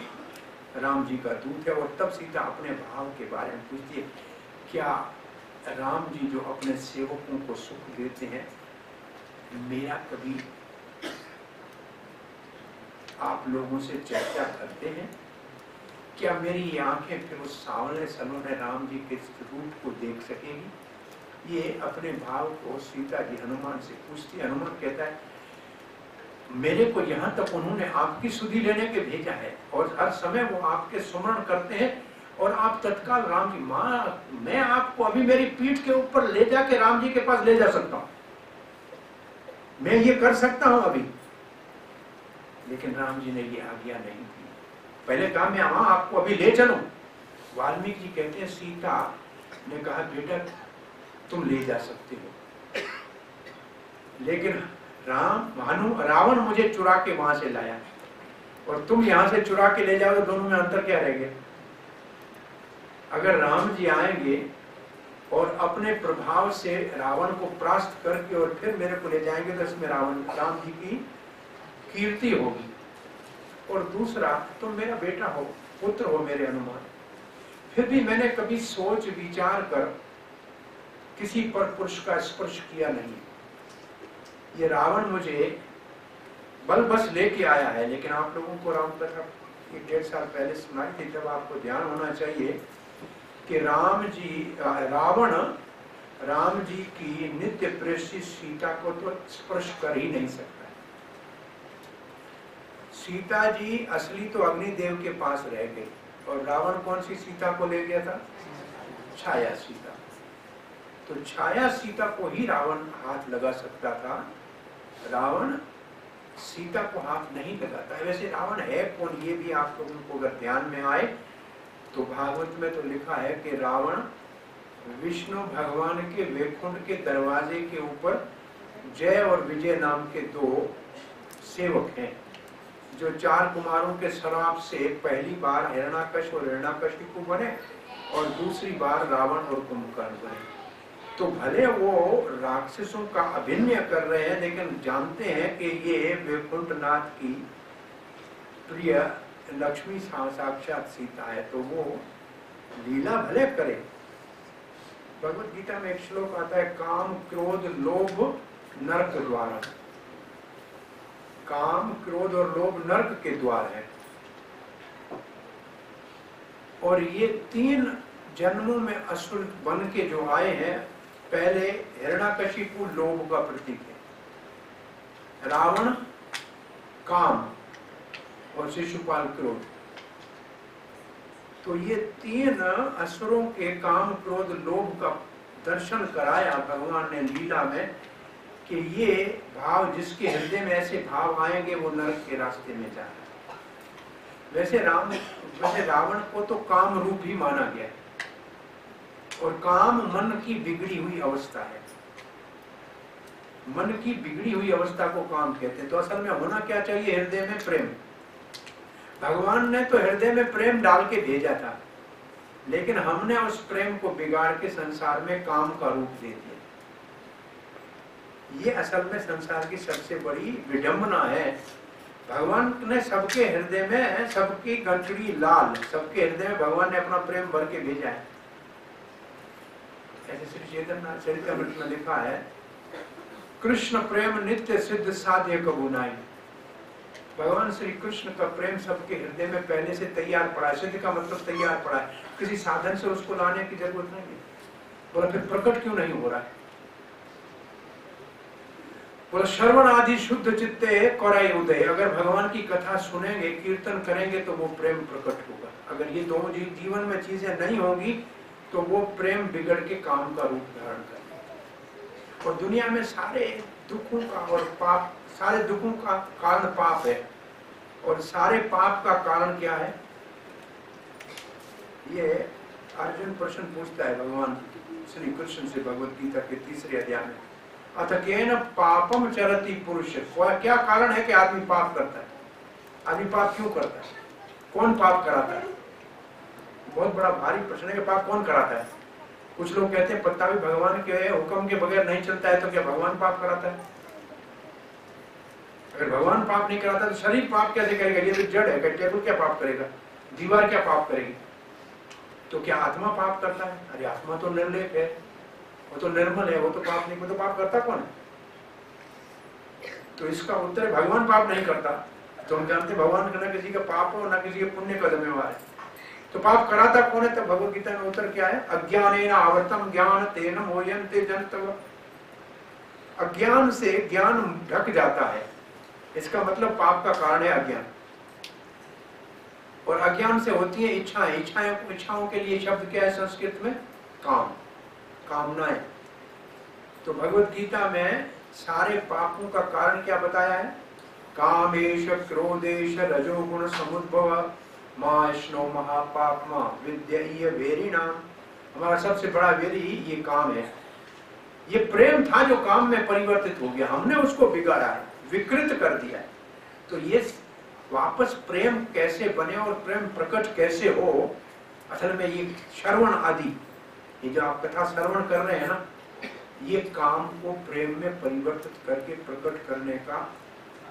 राम जी का दूत है। और तब सीता अपने भाव के बारे में पूछती है, क्या राम जी जो अपने सेवकों को सुख देते हैं, मेरा कभी आप लोगों से चर्चा करते हैं? क्या मेरी आंखें फिर उस सावले सलोने राम जी के रूप को देख सकेंगी? ये अपने भाव को सीता जी हनुमान से पूछती है। हनुमान कहता है, मेरे को यहाँ तक उन्होंने आपकी सुधि लेने के भेजा है और हर समय वो आपके सुमरण करते हैं और आप तत्काल राम जी, माँ मैं आपको अभी मेरी पीठ के ऊपर ले जाके राम जी के पास ले जा सकता हूँ, मैं ये कर सकता हूँ अभी। लेकिन राम जी ने ये आज्ञा नहीं दी। पहले कहा मैं वहां आपको अभी ले चलूं। वाल्मीकि जी कहते हैं सीता ने कहा, बेटा तुम ले जा सकते हो, लेकिन रावण मुझे चुरा के वहां से लाया और तुम यहां से चुरा के ले जाओ तो दोनों में अंतर क्या रह गया? अगर राम जी आएंगे और अपने प्रभाव से रावण को परास्त करके और फिर मेरे को ले जाएंगे तो इसमें राम जी की कीर्ति होगी। और दूसरा, तुम मेरा बेटा हो, पुत्र हो मेरे हनुमान, फिर भी मैंने कभी सोच विचार कर किसी पर पुरुष का स्पर्श किया नहीं। ये रावण मुझे बल बस लेके आया है, लेकिन आप लोगों को राम कथा 1.5 साल पहले सुनाई थी, तब आपको ध्यान होना चाहिए कि रावण राम जी की नित्य प्रेषित सीता को तो स्पर्श कर ही नहीं सकता। सीता जी असली तो अग्निदेव के पास रह गई और रावण कौन सी सीता को ले गया था? छाया सीता। तो छाया सीता को ही रावण हाथ लगा सकता था, रावण सीता को हाथ नहीं लगाता। वैसे रावण है कौन, ये भी आप लोगों को अगर ध्यान में आए तो भागवत में तो लिखा है कि रावण विष्णु भगवान के वैकुंठ के दरवाजे के ऊपर जय और विजय नाम के 2 सेवक हैं, जो 4 कुमारों के श्राप से पहली बार हिरण्याकश और हिरण्याकशिपु बने और दूसरी बार रावण और कुंभकर्ण बने। तो भले वो राक्षसों का अभिनय कर रहे हैं, लेकिन जानते हैं कि ये वैकुंठनाथ की प्रिय लक्ष्मी साक्षात सीता है, तो वो लीला भले करे। भगवत गीता में एक श्लोक आता है, काम क्रोध लोभ नरक द्वारा। काम क्रोध और लोभ नरक के द्वार है और ये 3 जन्मों में असुर बन के जो आए हैं, पहले हिरण्याकशिपु लोभ का प्रतीक है, रावण काम और शिशुपाल क्रोध। तो ये 3 असुरों के काम क्रोध लोभ का दर्शन कराया भगवान ने लीला में कि ये भाव जिसके हृदय में ऐसे भाव आएंगे वो नरक के रास्ते में जाए। वैसे रावण को तो काम रूप ही माना गया है और काम मन की बिगड़ी हुई अवस्था है। मन की बिगड़ी हुई अवस्था को काम कहते हैं। तो असल में होना क्या चाहिए? हृदय में प्रेम। भगवान ने तो हृदय में प्रेम डाल के भेजा था, लेकिन हमने उस प्रेम को बिगाड़ के संसार में काम का रूप दे दिया। ये असल में संसार की सबसे बड़ी विडंबना है। भगवान ने सबके हृदय में, सबकी गंतड़ी लाल, सबके हृदय में भगवान ने अपना प्रेम भर के भेजा है। ऐसे श्री चैतन्य चरितमृत में लिखा है, कृष्ण प्रेम नित्य सिद्ध साध्य कबू नाई। भगवान श्री कृष्ण का प्रेम सबके हृदय में पहले से तैयार पड़ा है। सिद्ध का मतलब तैयार पड़ा है, किसी साधन से उसको लाने की जरूरत नहीं है। बोला फिर प्रकट क्यों नहीं हो रहा है? बोला श्रवण आदि शुद्ध चित्ते कराई उदय। अगर भगवान की कथा सुनेंगे, कीर्तन करेंगे तो वो प्रेम प्रकट होगा। अगर ये दोनों जीवन में चीजें नहीं होगी तो वो प्रेम बिगड़ के काम का रूप धारण करेगा। और दुनिया में सारे दुखों का और पाप, सारे दुखों का कारण पाप है और सारे पाप का कारण क्या है? ये अर्जुन प्रश्न पूछता है भगवान श्री कृष्ण से भगवत गीता के 3रे अध्याय में, अथ केन पापम चरति पुरुष। क्या कारण है कि आदमी पाप करता है? आदमी पाप क्यों करता है? कौन पाप कराता है? बहुत बड़ा भारी प्रश्न है कि पाप कौन कराता है। कुछ लोग कहते हैं पत्ता भी भगवान के हुक्म के बगैर नहीं चलता है, तो क्या भगवान पाप कराता है? अगर भगवान पाप नहीं कराता तो शरीर पाप कैसे करेगा? ये तो जड़ है, टेबल क्या पाप करेगा, दीवार क्या पाप करेगी? तो क्या आत्मा पाप करता है? अरे आत्मा तो निर्लेप है, वो तो निर्मल है, वो तो पाप नहीं, वो तो पाप करता कौन है? तो इसका उत्तर है भगवान पाप नहीं करता। तो हम जानते भगवान का ना किसी का पाप हो ना किसी के पुण्य का जिम्मेवार है। तो पाप कराता कौन है? तो भगवत गीता में उत्तर क्या है? अज्ञानेन आवृतम ज्ञान तेन मोयन्ते जन्तव। अज्ञान से ज्ञान ढक जाता है, इसका मतलब पाप का कारण है अज्ञान। और अज्ञान से होती है इच्छाएं, इच्छाओं के लिए शब्द क्या है संस्कृत में? काम, कामनाएं। तो भगवत गीता में सारे पापों का कारण क्या बताया है? कामेश क्रोधेश रजोगुण समुद्भव माष्णो महापापमा विद्या वेरिणाम। हमारा सबसे बड़ा वेरी ये काम है। ये प्रेम था जो काम में परिवर्तित हो गया, हमने उसको बिगाड़ा है, विकृत कर दिया है। तो ये वापस प्रेम कैसे बने और प्रेम प्रकट कैसे हो? असल में ये श्रवण आदि, ये जो आप कथा श्रवण कर रहे हैं ना, ये काम को प्रेम में परिवर्तित करके प्रकट करने का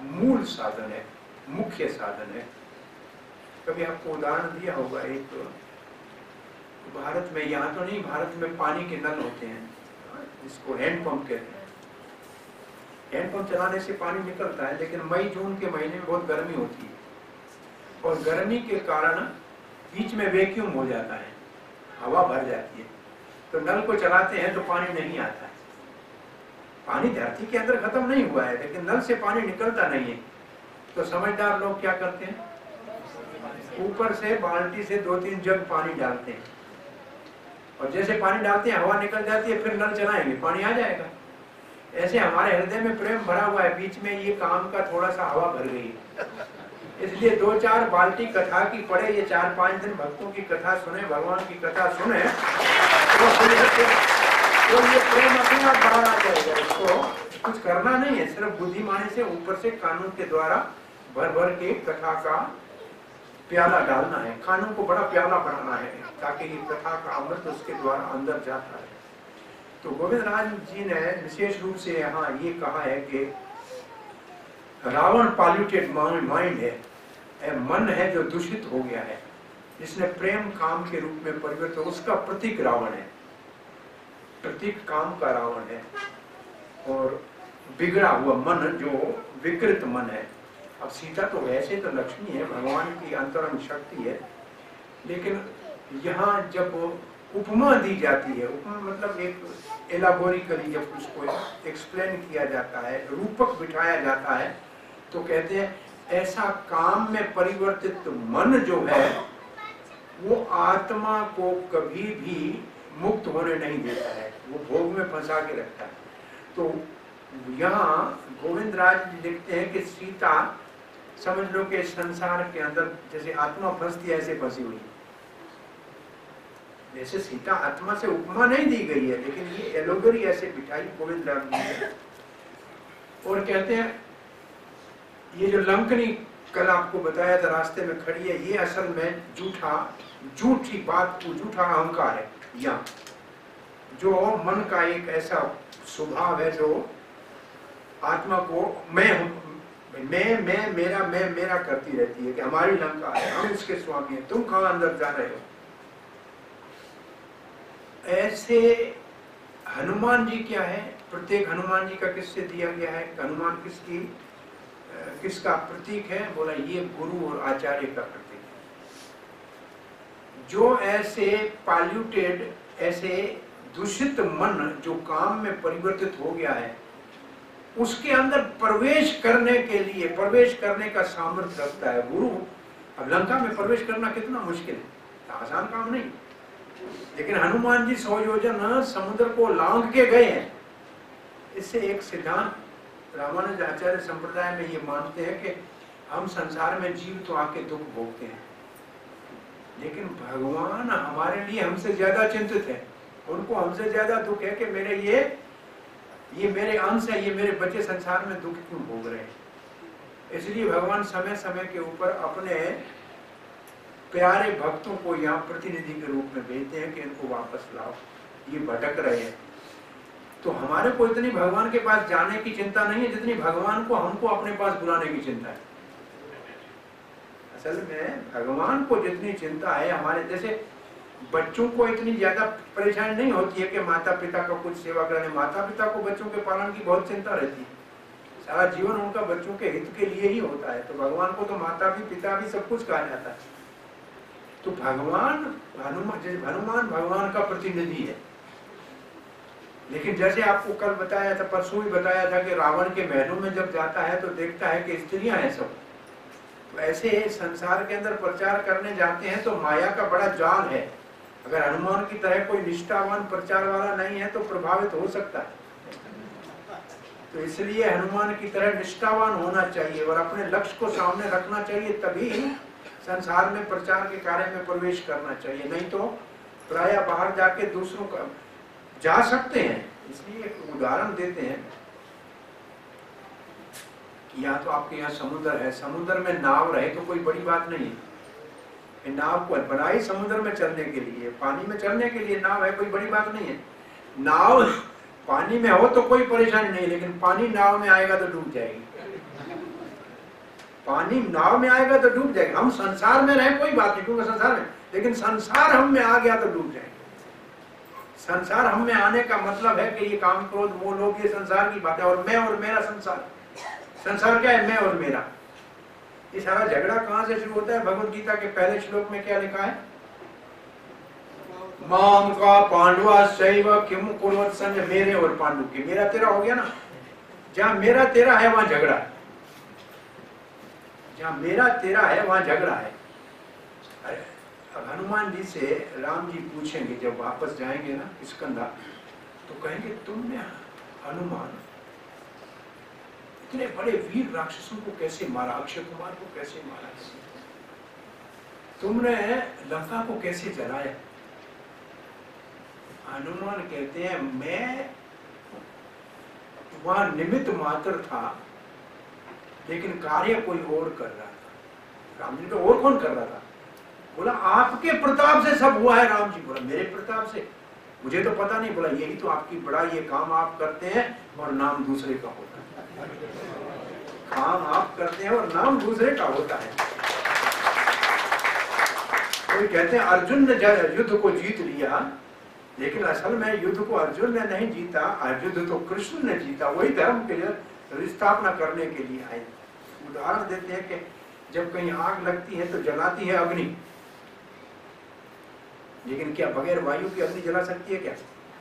मूल साधन है, मुख्य साधन है। कभी आपको उदाहरण दिया होगा, एक भारत में, यहाँ तो नहीं, भारत में पानी के नल होते हैं जिसको हैंडपंप कहते हैं। हैंडपंप चलाने से पानी निकलता है, लेकिन मई जून के महीने में बहुत गर्मी होती है और गर्मी के कारण बीच में वैक्यूम हो जाता है, हवा भर जाती है। तो नल को चलाते हैं तो पानी नहीं आता है। पानी धरती के अंदर खत्म नहीं हुआ है, लेकिन नल से पानी निकलता नहीं है। तो समझदार लोग क्या करते हैं? ऊपर से बाल्टी से 2-3 जग पानी डालते हैं और जैसे पानी डालते हैं हवा निकल जाती है, फिर नल चलाएंगे, पानी आ जाएगा। ऐसे हमारे हृदय में प्रेम भरा हुआ है, बीच में ये काम का थोड़ा सा हवा भर गई, इसलिए 2-4 बाल्टी कथा की पढ़े, ये 4-5 दिन भक्तों की कथा सुने, भगवान की कथा सुने, तो ये प्रेम अपने आप बाहर आ जाएगा। इसको कुछ करना नहीं है, सिर्फ बुद्धिमानी से ऊपर से कानून के द्वारा भर भर के कथा का प्याला डालना है, कानून को बड़ा प्याला बनाना है, ताकि ये कथा का अमृत उसके द्वारा अंदर जाता है। तो गोविंद राज जी ने विशेष रूप से यहाँ ये कहा है कि रावण पॉल्यूटेड माइंड है, मन है जो दूषित हो गया है, जिसने प्रेम काम के रूप में परिवर्तित, उसका प्रतीक रावण है, प्रतीक काम का रावण है। और बिगड़ा हुआ मन जो विकृत मन है। अब सीता तो वैसे तो लक्ष्मी है, भगवान की अंतरंग शक्ति है, लेकिन यहाँ जब उपमा दी जाती है, उपमा मतलब एक एलाबोरिकली जब उसको एक्सप्लेन किया जाता है, रूपक बिठाया जाता है, तो कहते हैं ऐसा काम में परिवर्तित मन जो है वो आत्मा को कभी भी मुक्त होने नहीं देता है, वो भोग में फंसा के रखता है। तो यहाँ गोविंद राज लिखते हैं कि सीता, समझ लो कि संसार के अंदर जैसे आत्मा फंसती है ऐसे फंसी हुई है। जैसे सीता आत्मा से उपमा नहीं दी गई है, लेकिन ये एलोगरी ऐसे बिठाई गोविंद राज जी ने। और कहते हैं ये जो लंकनी कल आपको बताया था रास्ते में खड़ी है, ये असल में झूठी बात, झूठा अहंकार है, या जो मन का एक ऐसा स्वभाव है जो आत्मा को मैं मेरा करती रहती है कि हमारी लंका है, हम इसके स्वामी हैं, तुम कहां अंदर जा रहे हो। ऐसे हनुमान जी क्या है, प्रत्येक हनुमान जी का किससे दिया गया है, हनुमान किसका प्रतीक है? बोला ये गुरु और आचार्य का प्रतीक है। जो ऐसे पॉल्यूटेड, ऐसे दूषित मन जो काम में परिवर्तित हो गया है, उसके अंदर प्रवेश करने के लिए, प्रवेश करने का सामर्थ्य रखता है गुरु। अब लंका में प्रवेश करना कितना मुश्किल है, आसान काम नहीं, लेकिन हनुमान जी 100 योजन समुद्र को लांघ के गए हैं। इससे एक सिद्धांत रामानुज आचार्य संप्रदाय में ये मानते हैं कि हम संसार में जीव तो आके दुख भोगते हैं, लेकिन भगवान हमारे लिए हमसे ज्यादा चिंतित है। उनको हमसे ज्यादा दुख है कि मेरे ये मेरे अंश है, ये मेरे बच्चे संसार में दुख क्यों भोग रहे हैं। इसलिए भगवान समय समय के ऊपर अपने प्यारे भक्तों को यहाँ प्रतिनिधि के रूप में भेजते हैं कि इनको वापस लाओ, ये भटक रहे हैं। तो हमारे को इतनी भगवान के पास जाने की चिंता नहीं है जितनी भगवान को हमको अपने पास बुलाने की चिंता है। असल में भगवान को जितनी चिंता है, हमारे जैसे बच्चों को इतनी ज्यादा परेशानी नहीं होती है कि माता पिता का कुछ सेवा करने। माता पिता को बच्चों के पालन की बहुत चिंता रहती है, सारा जीवन उनका बच्चों के हित के लिए ही होता है। तो भगवान को तो माता भी पिता भी सब कुछ कहा जाता है। तो भगवान हनुमान भगवान का प्रतिनिधि है। लेकिन जैसे आपको कल बताया था, परसों भी बताया था कि रावण के महलों में जब जाता है तो देखता है कि स्त्रियां हैं सब। तो ऐसे संसार के अंदर प्रचार करने जाते हैं तो माया का बड़ा जाल है। अगर हनुमान की तरह कोई निष्ठावान प्रचार वाला नहीं है तो प्रभावित हो सकता है। तो इसलिए हनुमान की तरह निष्ठावान होना चाहिए और अपने लक्ष्य को सामने रखना चाहिए, तभी संसार में प्रचार के कार्य में प्रवेश करना चाहिए। नहीं तो प्राय बाहर जाके दूसरों का जा सकते हैं। इसलिए एक उदाहरण देते हैं, या तो आपके यहाँ समुद्र है, समुद्र में नाव रहे तो कोई बड़ी बात नहीं है। नाव को बनाई समुद्र में चलने के लिए, पानी में चलने के लिए नाव है, कोई बड़ी बात नहीं है। नाव पानी में हो तो कोई परेशानी नहीं, लेकिन पानी नाव में आएगा तो डूब जाएगी। पानी नाव में आएगा तो डूब जाएगा। हम संसार में रहे कोई बात नहीं, क्योंकि संसार में, लेकिन संसार हम में आ गया तो डूब जाएंगे। संसार हम में आने का मतलब है कि ये काम क्रोध मोह लोभ ये संसार की बात है, और मैं और मेरा संसार। संसार क्या है? मैं और मेरा। ये सारा झगड़ा कहां से शुरू होता है? भगवत गीता के पहले श्लोक में क्या लिखा है? माम का पांडवा शैव किम कुर्वत संजय, मेरे और पांडु के। मेरा तेरा हो गया ना। जहां मेरा तेरा है वहां झगड़ा है, जहां मेरा तेरा है वहां झगड़ा है। अरे अब हनुमान जी से राम जी पूछेंगे जब वापस जाएंगे ना स्कंदा, तो कहेंगे तुमने हनुमान इतने बड़े वीर राक्षसों को कैसे मारा, अक्षय कुमार को कैसे मारा, तुमने लंका को कैसे जलाया? हनुमान कहते हैं मैं वहां निमित्त मात्र था, लेकिन कार्य कोई और कर रहा था। राम जी तो और कौन कर रहा था? बोला आपके प्रताप से सब हुआ है। राम जी बोला मेरे प्रताप से? मुझे तो पता नहीं। बोला यही तो आपकी बड़ाई, ये काम आप करते हैं और नाम दूसरे का होता है। काम आप करते हैं और नाम दूसरे का होता है। कोई कहते हैं अर्जुन ने युद्ध को जीत लिया, लेकिन असल में युद्ध को अर्जुन ने नहीं जीता, युद्ध तो कृष्ण ने जीता। वही धर्म के लिए स्थापना करने के लिए आए। उदाहरण देते हैं कि जब कहीं आग लगती है तो जलाती है अग्नि, लेकिन क्या बगैर वायु की अग्नि जला सकती है क्या?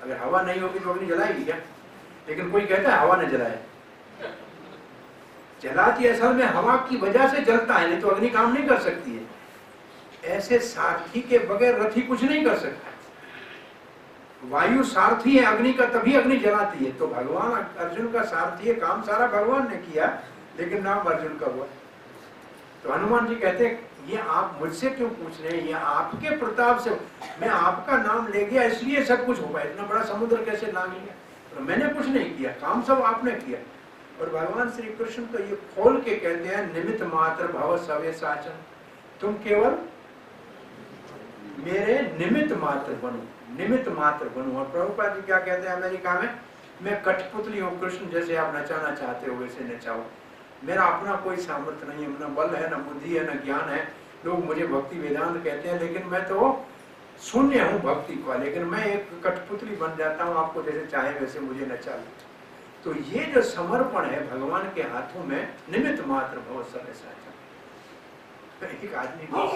अगर हवा नहीं होगी तो अग्नि जलाएगी क्या? लेकिन कोई कहता है हवा ने जलाया। जलाती असल में हवा की वजह से जलता है, नहीं तो अग्नि काम नहीं कर सकती है। ऐसे सारथी के बगैर रथी कुछ नहीं कर सकता। वायु सारथी है अग्नि का, तभी अग्नि जलाती है। तो भगवान अर्जुन का सारथी है, काम सारा भगवान ने किया, लेकिन नाम अर्जुन का हुआ। तो हनुमान जी कहते हैं ये आप मुझसे क्यों पूछ रहे हैं? ये आपके प्रताप से, मैं आपका नाम ले गया इसलिए सब कुछ हो पाया। इतना बड़ा समुद्र कैसे ला लिया? तो मैंने कुछ नहीं किया, काम सब आपने किया। और भगवान श्री कृष्ण तो ये खोल के कहते हैं निमित्त मात्र भव सवे साचन, तुम केवल मेरे निमित्त मात्र बनो, निमित्त मात्र बनो। और प्रभुपाद जी क्या कहते हैं अमेरिका में? मैं कठपुतली हूँ, कृष्ण जैसे आप नचाना चाहते हो वैसे नचाओ। मेरा अपना कोई सामर्थ्य नहीं है, न बल है, न बुद्धि है, न ज्ञान है। लोग मुझे भक्ति वेदांत कहते हैं, लेकिन मैं तो शून्य हूँ भक्ति का। लेकिन मैं एक कठपुतली बन जाता हूँ, आपको जैसे चाहे वैसे मुझे नचा लो। तो ये जो समर्पण है भगवान के हाथों में, निमित्त मात्र भव सवे साचन। एक आदमी को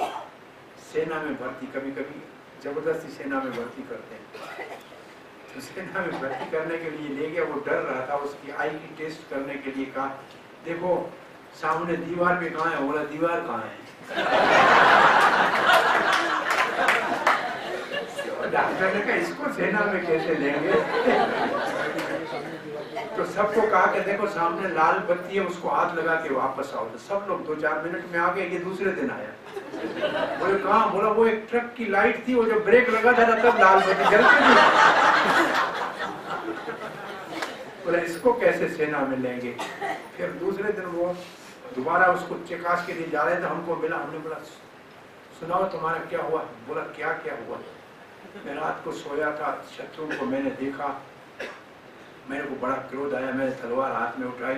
सेना में भर्ती, कभी कभी जबरदस्ती सेना में भर्ती करते हैं, तो सेना में भर्ती करने के लिए ले गया। वो डर रहा था, उसकी आई की टेस्ट करने के लिए कहा देखो सामने दीवार पे कहाँ है? बोला दीवार कहाँ है? डॉक्टर ने कहा इसको सेना में कैसे लेंगे? तो सबको कहा कि देखो सामने लाल बत्ती है, उसको हाथ लगा के वापस आओ। तो सब लोग 2-4 मिनट में आ गए। ये दूसरे दिन आया। बोले कहाँ? बोला वो एक ट्रक की लाइट थी, वो जो ब्रेक लगा था तब लाल बत्ती जलती थी। बोला इसको कैसे सेना में लेंगे? फिर दूसरे दिन वो दोबारा उसको चकास के लिए जा रहे थे, हमको मिला। हमने बोला सुनाओ तुम्हारा क्या हुआ? बोला क्या क्या हुआ? मैं रात को सोया था, शत्रु को मैंने देखा, मेरे को बड़ा क्रोध आया, मैंने तलवार हाथ में उठाई,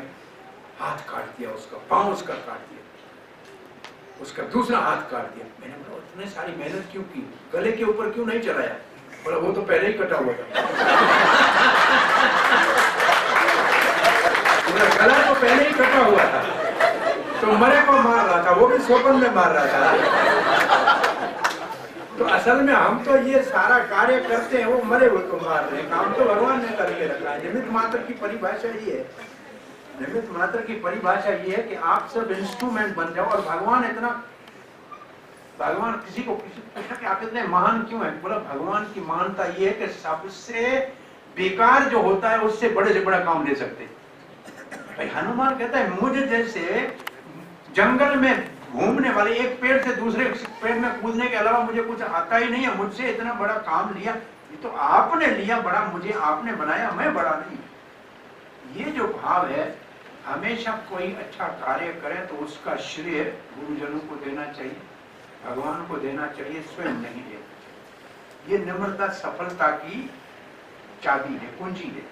हाथ काट दिया उसका, पांव उसका काट दिया, उसका दूसरा हाथ काट दिया। मैंने बोला इतने सारी मेहनत क्यों की, गले के ऊपर क्यों नहीं चलाया? बोला वो तो पहले ही कटा हुआ था। गला तो पहले ही कटा हुआ था, तो मरे को मार रहा था, वो भी स्वप्न में मार रहा था। तो असल में हम तो ये सारा कार्य करते हैं, वो मरे हुए को मार रहे हैं। काम तो भगवान ने करके रखा है। निमित्त मात्र की परिभाषा ये है, निमित्त मात्र की परिभाषा ये है कि आप सब इंस्ट्रूमेंट बन जाओ। और भगवान इतना, भगवान किसी को पूछा कि आप इतने महान क्यों हैं? बोला भगवान की महानता ये है कि सबसे बेकार जो होता है उससे बड़े से बड़ा काम ले सकते हैं। भाई हनुमान कहता है मुझ जैसे जंगल में घूमने वाले, एक पेड़ से दूसरे पेड़ में कूदने के अलावा मुझे कुछ आता ही नहीं है, मुझसे इतना बड़ा काम लिया, ये तो आपने लिया बड़ा, मुझे आपने बनाया, मैं बड़ा नहीं। ये जो भाव है, हमेशा कोई अच्छा कार्य करे तो उसका श्रेय गुरुजनों को देना चाहिए, भगवान को देना चाहिए, स्वयं नहीं है। ये निम्रता सफलता की चाबी है, कुंजी है।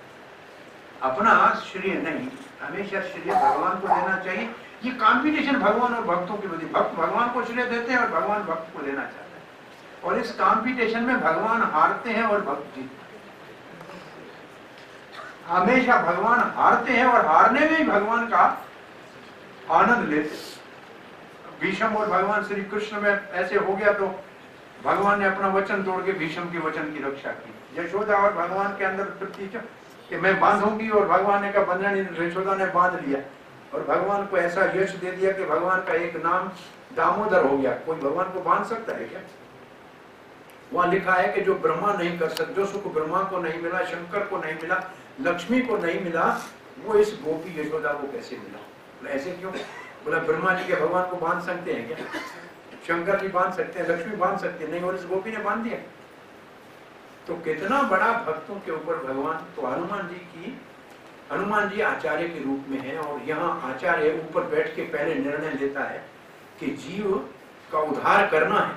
अपना श्रेय नहीं, हमेशा श्रेय भगवान को देना चाहिए। ये कॉम्पिटिशन भगवान और भक्तों के मध्य, भक्त भगवान को श्रेय देते हैं और भगवान भक्त को देना चाहते हैं, और इस कॉम्पिटिशन में भगवान हारते हैं और भक्त जीतते हैं। हमेशा भगवान हारते हैं और हारने में ही भगवान का आनंद लेते हैं। भीष्म और भगवान श्री कृष्ण में ऐसे हो गया तो भगवान ने अपना वचन तोड़ के भीष्म के वचन की रक्षा की। यशोदा और भगवान के अंदर प्रतिज्ञा कि मैं बांधूंगी, और भगवान ने कहा बंधन, यशोदा ने बांध लिया और भगवान को ऐसा यश दे दिया कि भगवान का एक नाम दामोदर हो गया। कोई भगवान को बांध सकता है क्या? वहां लिखा है कि जो ब्रह्मा नहीं कर सकता, जो सुख ब्रह्मा को नहीं मिला, शंकर को नहीं मिला, लक्ष्मी को नहीं मिला, वो इस गोपी यशोदा को कैसे मिला? ऐसे क्यों? बोला ब्रह्मा जी के भगवान को बांध सकते हैं क्या? शंकर जी बांध सकते हैं, लक्ष्मी बांध सकते हैं, नहीं, और इस गोपी ने बांध दिया। तो कितना बड़ा भक्तों के ऊपर भगवान। तो हनुमान जी आचार्य के रूप में है, और यहाँ आचार्य ऊपर बैठ के पहले निर्णय लेता है कि जीव का उद्धार करना है।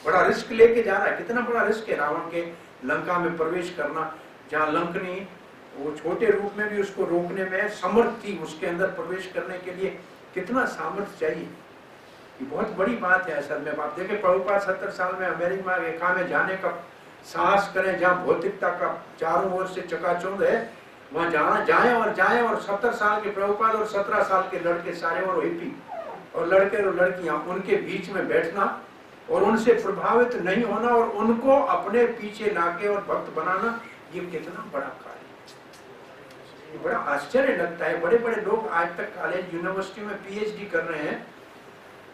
बड़ा रिस्क लेके जा रहा है। कितना बड़ा रिस्क है रावण के लंका में प्रवेश करना, जहाँ लंकनी वो छोटे रूप में भी उसको रोकने में समर्थ थी, उसके अंदर प्रवेश करने के लिए कितना सामर्थ्य चाहिए। ये बहुत बड़ी बात है असल में। आप देखें प्रभुपाद 70 साल में अमेरिका में जाने का साहस करें, जहाँ भौतिकता का चारों ओर से चकाचौंध है, वहां जाएं और 70 साल के प्रभुपाद और 17 साल के लड़के सारे और हिप्पी और लड़के और लड़कियां, उनके बीच में बैठना और उनसे प्रभावित नहीं होना और उनको अपने पीछे लाके और भक्त बनाना, ये कितना बड़ा कार्य। ये बड़ा आश्चर्य लगता है। बड़े बड़े लोग आज तक कॉलेज यूनिवर्सिटी में पीएचडी कर रहे हैं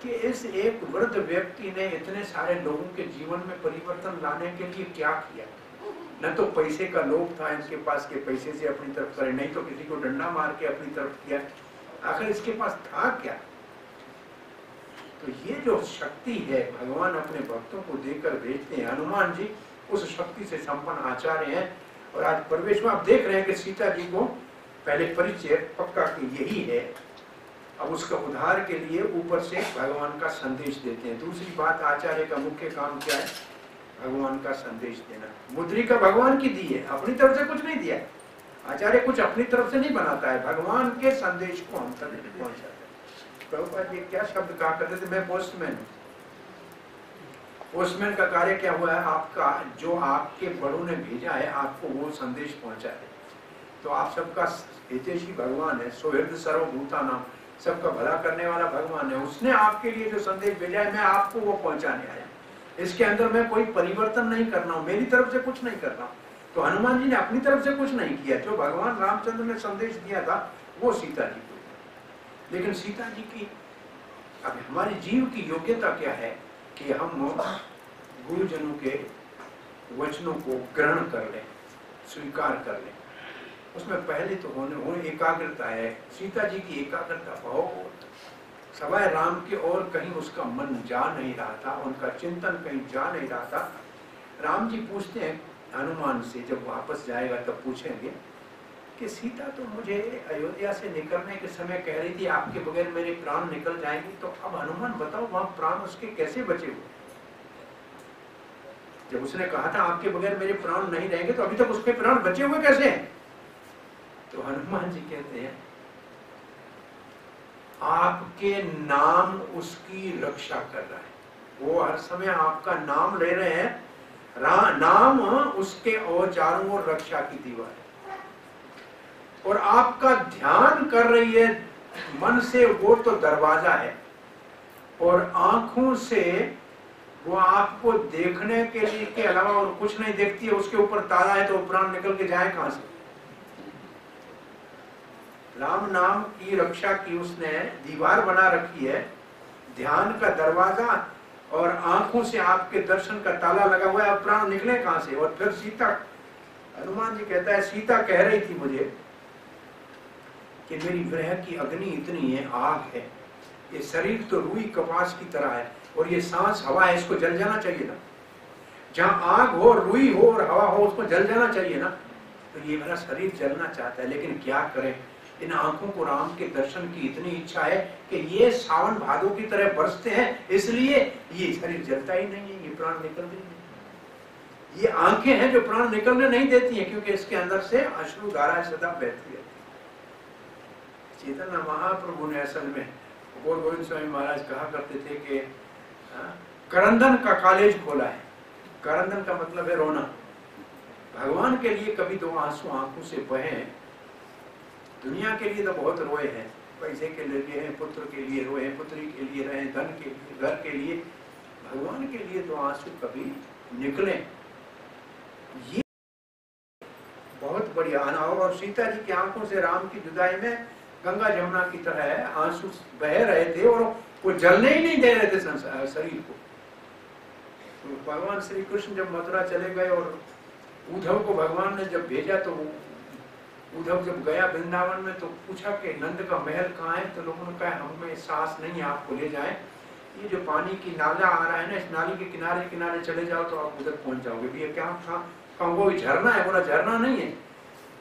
कि इस एक वृद्ध व्यक्ति ने इतने सारे लोगों के जीवन में परिवर्तन लाने के लिए क्या किया। न तो पैसे का लोभ था इनके पास के पैसे से अपनी तरफ करे, नहीं तो किसी को डंडा मार के अपनी तरफ किया। आखिर इसके पास था क्या? तो ये जो शक्ति है भगवान अपने भक्तों को देकर भेजते हैं। हनुमान जी उस शक्ति से संपन्न आचार्य हैं। और आज प्रवेश में आप देख रहे हैं कि सीता जी को पहले परिचय पक्का कि यही है। अब उसका उद्धार के लिए ऊपर से भगवान का संदेश देते हैं। दूसरी बात, आचार्य का मुख्य काम क्या है? भगवान का संदेश देना। मुद्रिका भगवान की दी है, अपनी तरफ से कुछ नहीं दिया। आचार्य कुछ अपनी तरफ से नहीं बनाता है, भगवान के संदेश को हम तक पहुंचाते हैं। प्रभुपाद जी क्या शब्द कहा करते थे, मैं पोस्टमैन हूँ। पोस्टमैन का कार्य क्या हुआ है? आपका जो आपके बड़ों ने भेजा है आपको वो संदेश पहुंचा है। तो आप सबका हितैषी भगवान है, सुहृद सर्वभूतानां, सबका भला करने वाला भगवान है। उसने आपके लिए जो संदेश भेजा है, मैं आपको वो पहुंचाने आया। इसके अंदर मैं कोई परिवर्तन नहीं करना हूं, मेरी तरफ से कुछ नहीं करना। तो हनुमान जी ने अपनी तरफ से कुछ नहीं किया। जो भगवान रामचंद्र ने संदेश दिया था वो सीता जी को। लेकिन सीता जी की, अब हमारी जीव की योग्यता क्या है कि हम गुरुजनों के वचनों को ग्रहण कर लें, स्वीकार कर लें। उसमें पहले तो होने एकाग्रता है। सीता जी की एकाग्रता बहुत, सवाए राम के और कहीं उसका मन जा नहीं रहा था, उनका चिंतन कहीं जा नहीं रहा था। राम जी पूछते हैं हनुमान से, जब वापस जाएगा तब पूछेंगे कि सीता तो मुझे अयोध्या से निकलने के समय कह रही थी आपके बगैर मेरे प्राण निकल जाएंगे, तो अब हनुमान बताओ वहां प्राण उसके कैसे बचे हुए? जब उसने कहा था आपके बगैर मेरे प्राण नहीं रहेंगे, तो अभी तक उसके प्राण बचे हुए कैसे हैं? तो हनुमान जी कहते हैं आपके नाम उसकी रक्षा कर रहा है, वो हर समय आपका नाम ले रहे हैं, नाम उसके और चारों ओर रक्षा की दीवार है, और आपका ध्यान कर रही है मन से, वो तो दरवाजा है, और आंखों से वो आपको देखने के लिए के अलावा और कुछ नहीं देखती है, उसके ऊपर ताला है तो प्राण निकल के जाए कहां से। राम नाम की रक्षा की उसने दीवार बना रखी है, ध्यान का दरवाजा, और आंखों से आपके दर्शन का ताला लगा हुआ है, अब प्राण निकले कहां से। और फिर सीता, हनुमान जी कहता है सीता कह रही थी मुझे कि मेरी विरह की अग्नि इतनी है, आग है, ये शरीर तो रुई कपास की तरह है, और ये सांस हवा है, इसको जल जाना चाहिए ना। जहां आग हो, रुई हो और हवा हो, उसको जल जाना चाहिए ना। तो ये मेरा शरीर जलना चाहता है, लेकिन क्या करें, इन आंखों को राम के दर्शन की इतनी इच्छा है कि ये सावन भादों की तरह बरसते हैं, इसलिए ये शरीर जलता ही नहीं है, ये प्राण निकलते नहीं। ये आंखें हैं जो प्राण निकलने नहीं देती हैं, क्योंकि इसके अंदर से अश्रु धारा सदा बहती है। चैतन्य महाप्रभु ने असल में गौर गोविंद स्वामी महाराज कहा करते थे कि करंदन का कॉलेज खोला है। करंदन का मतलब है रोना। भगवान के लिए कभी दो आंसू आंखों से बहे। दुनिया के लिए तो बहुत रोए हैं, पैसे के लिए हैं, पुत्र के लिए रोए हैं, पुत्री के लिए रहे, धन के लिए, घर के लिए। भगवान के लिए तो आंसू कभी निकले, ये बहुत बढ़िया अनाव। और सीता जी की आंखों से राम की जुदाई में गंगा जमुना की तरह आंसू बह रहे थे, और वो जलने ही नहीं दे रहे थे शरीर को। तो भगवान श्री कृष्ण जब मथुरा चले गए और उद्धव को भगवान ने जब भेजा, तो उद्धव जब गया वृंदावन में तो पूछा कि नंद का महल कहाँ है। तो लोगों ने कहा हमें सांस नहीं है, आपको ले जाएं, ये जो पानी की नाला आ रहा है ना, इस नाली के किनारे किनारे चले जाओ तो आप उधर पहुंच जाओगे। भैया क्या था, वो झरना है। बोला झरना नहीं है,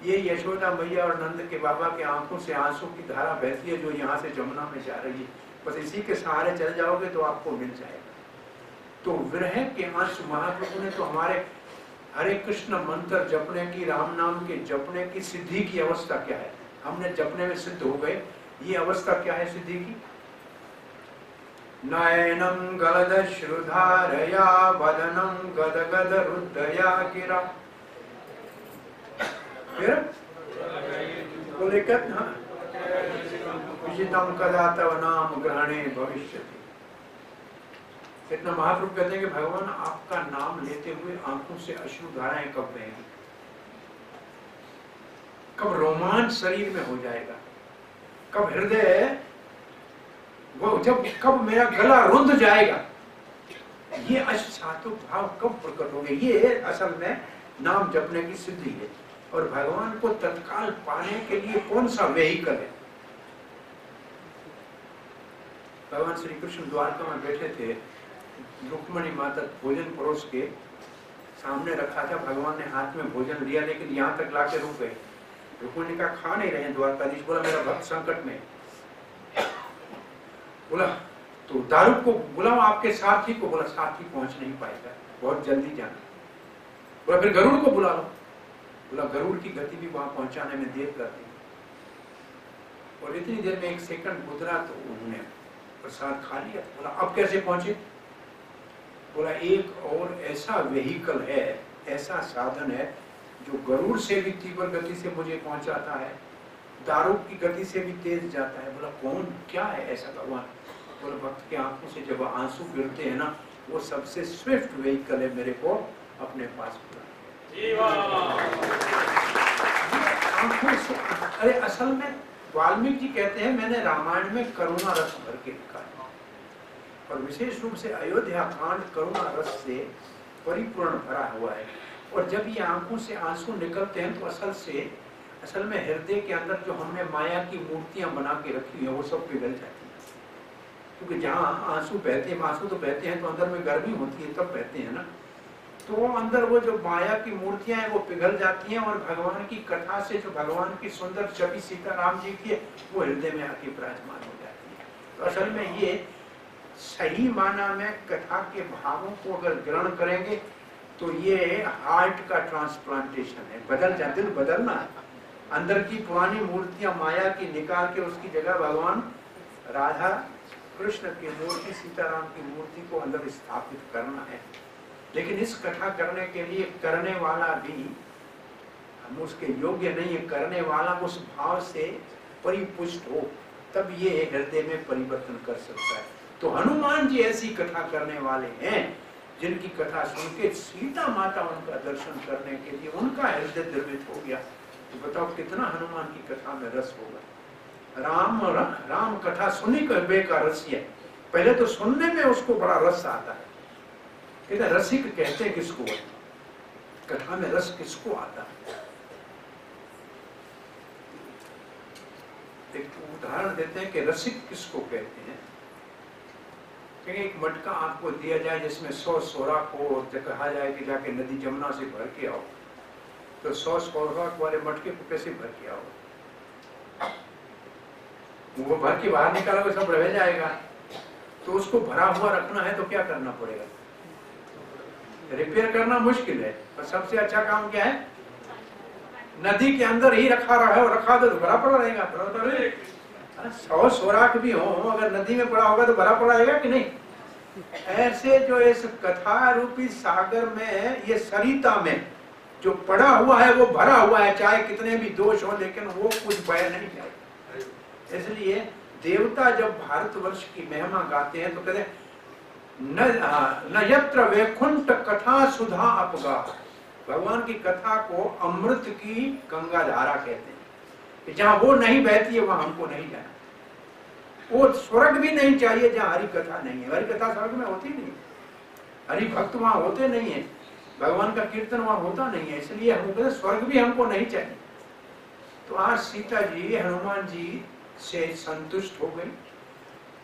ये यशोदा मैया और नंद के बाबा के आंखों से आंसू की धारा बहती है, जो यहाँ से जमुना में जा रही है, बस इसी के सहारे चले जाओगे तो आपको मिल जाएगा। तो विरह के आंसू महाप्रभु ने तो हमारे हरे कृष्ण मंत्र जपने की, राम नाम के जपने की सिद्धि की अवस्था क्या है, हमने जपने में सिद्ध हो गए। ये अवस्था क्या है सिद्धि की? नयनम गलदश्रुधारया वदनम गदगद रुद्धया गिरा। फिर बोले विजितम कदा तव नाम ग्रहणे भविष्यति। इतना महाप्रभु कहते हैं कि भगवान आपका नाम लेते हुए आंखों से अश्रु धाराएं कब बहेंगी, कब रोमांच शरीर में हो जाएगा, कब हृदय वो जब कब मेरा गला रुंध जाएगा, ये अशातु भाव कब प्रकट होंगे। ये असल में नाम जपने की सिद्धि है। और भगवान को तत्काल पाने के लिए कौन सा वेहिकल है? भगवान श्री कृष्ण द्वारका में बैठे थे, रुक्मणी माता भोजन परोस के सामने रखा था, भगवान ने हाथ में भोजन लिया, लेकिन यहाँ तक लाके रुक गए। रुक्मणी का खा नहीं रहे द्वारकाधीश। बोला मेरा भक्त संकट में। बोला तो दारूक को बुलाओ, आपके साथी को। बोला साथी पहुंच नहीं पाएगा, बहुत जल्दी जाना। बोला फिर गरुड़ को बुला लो। बोला गरुड़ की गति भी वहां पहुंचाने में देर कर दी। और इतनी देर में 1 सेकंड गुजरा तो उन्होंने प्रसाद खा लिया। बोला अब कैसे पहुंचे? बोला एक और ऐसा वेहिकल है, ऐसा साधन है जो गरुड़ से भी तीव्र गति से मुझे पहुंचाता है, दारूक की गति से भी तेज जाता है। बोला कौन, क्या है ऐसा भगवान? बोला भक्त के आंखों से जब आंसू गिरते हैं ना, वो सबसे स्विफ्ट वेहिकल है मेरे को अपने पास बुलाने। आंखों से, अरे असल में वाल्मीकि जी कहते हैं मैंने रामायण में करुणा रस भर के लिखा है, और विशेष रूप से अयोध्या कांड करुणा रस से परिपूर्ण भरा हुआ है। और जब ये आंखों से आंसू निकलते हैं तो असल में हृदय के अंदर जो हमने माया की मूर्तियां बना के रखी हैं वो सब पिघल जाती हैं। क्योंकि जहाँ आंसू बहते हैं, आंसू तो बहते हैं तो अंदर में गर्मी होती है, तब बहते हैं ना, तो वो अंदर वो जो माया की मूर्तियां हैं वो पिघल जाती हैं, और भगवान की कथा से जो भगवान की सुंदर छवि सीताराम जी की है वो हृदय में आके विराजमान हो जाती है। तो असल में ये सही माना में कथा के भावों को अगर ग्रहण करेंगे तो ये हार्ट का ट्रांसप्लांटेशन है, बदल जा, दिल बदलना है। अंदर की पुरानी मूर्तियां माया की निकाल के उसकी जगह भगवान राधा कृष्ण की मूर्ति, सीताराम की मूर्ति को अंदर स्थापित करना है। लेकिन इस कथा करने के लिए करने वाला भी हम उसके योग्य नहीं है। करने वाला उस भाव से परिपुष्ट हो, तब ये हृदय में परिवर्तन कर सकता है। तो हनुमान जी ऐसी कथा करने वाले हैं जिनकी कथा सुन के सीता माता उनका दर्शन करने के लिए उनका हृदय द्रवित हो गया। तो बताओ कितना हनुमान की कथा में रस होगा। राम कथा सुनी कभी का रसिया, पहले तो सुनने में उसको बड़ा रस आता है। कहते रसिक कहते हैं किसको, कथा में रस किसको आता है। एक उदाहरण देते हैं कि रसिक किसको कहते हैं। कि एक मटका आपको दिया जाए जिसमें 100 सोराख हो और कहा जाए कि जाके नदी जमुना से भर के आओ, तो 100 सोराख वाले मटके को कैसे भर के आओ? वो भर के बाहर निकालोगे सब रह जाएगा। तो उसको भरा हुआ रखना है तो क्या करना पड़ेगा? रिपेयर करना मुश्किल है, पर सबसे अच्छा काम क्या है? नदी के अंदर ही रखा रहा और रखा दो तो भरा पड़ा रहेगा। 100 सोराख भी हो, अगर नदी में पड़ा होगा तो भरा पड़ा रहेगा कि नहीं? ऐसे जो इस कथा रूपी सागर में, ये सरिता में जो पड़ा हुआ है वो भरा हुआ है, चाहे कितने भी दोष हो, लेकिन वो कुछ बह नहीं जाए। इसलिए देवता जब भारतवर्ष की महिमा गाते हैं तो कहते हैं न यत्र वैकुंठ कथा सुधा अपगा। भगवान की कथा को अमृत की गंगा धारा कहते हैं कि जहां वो नहीं बहती है वहां हमको नहीं जाना। वो स्वर्ग भी नहीं चाहिए जहां हरि कथा नहीं है। हरि कथा स्वर्ग में होती नहीं, हरि भक्त वहां होते नहीं है, भगवान का कीर्तन वहां होता नहीं है। इसलिए हम कहते स्वर्ग भी हमको नहीं चाहिए। तो आज सीता जी हनुमान जी से संतुष्ट हो गई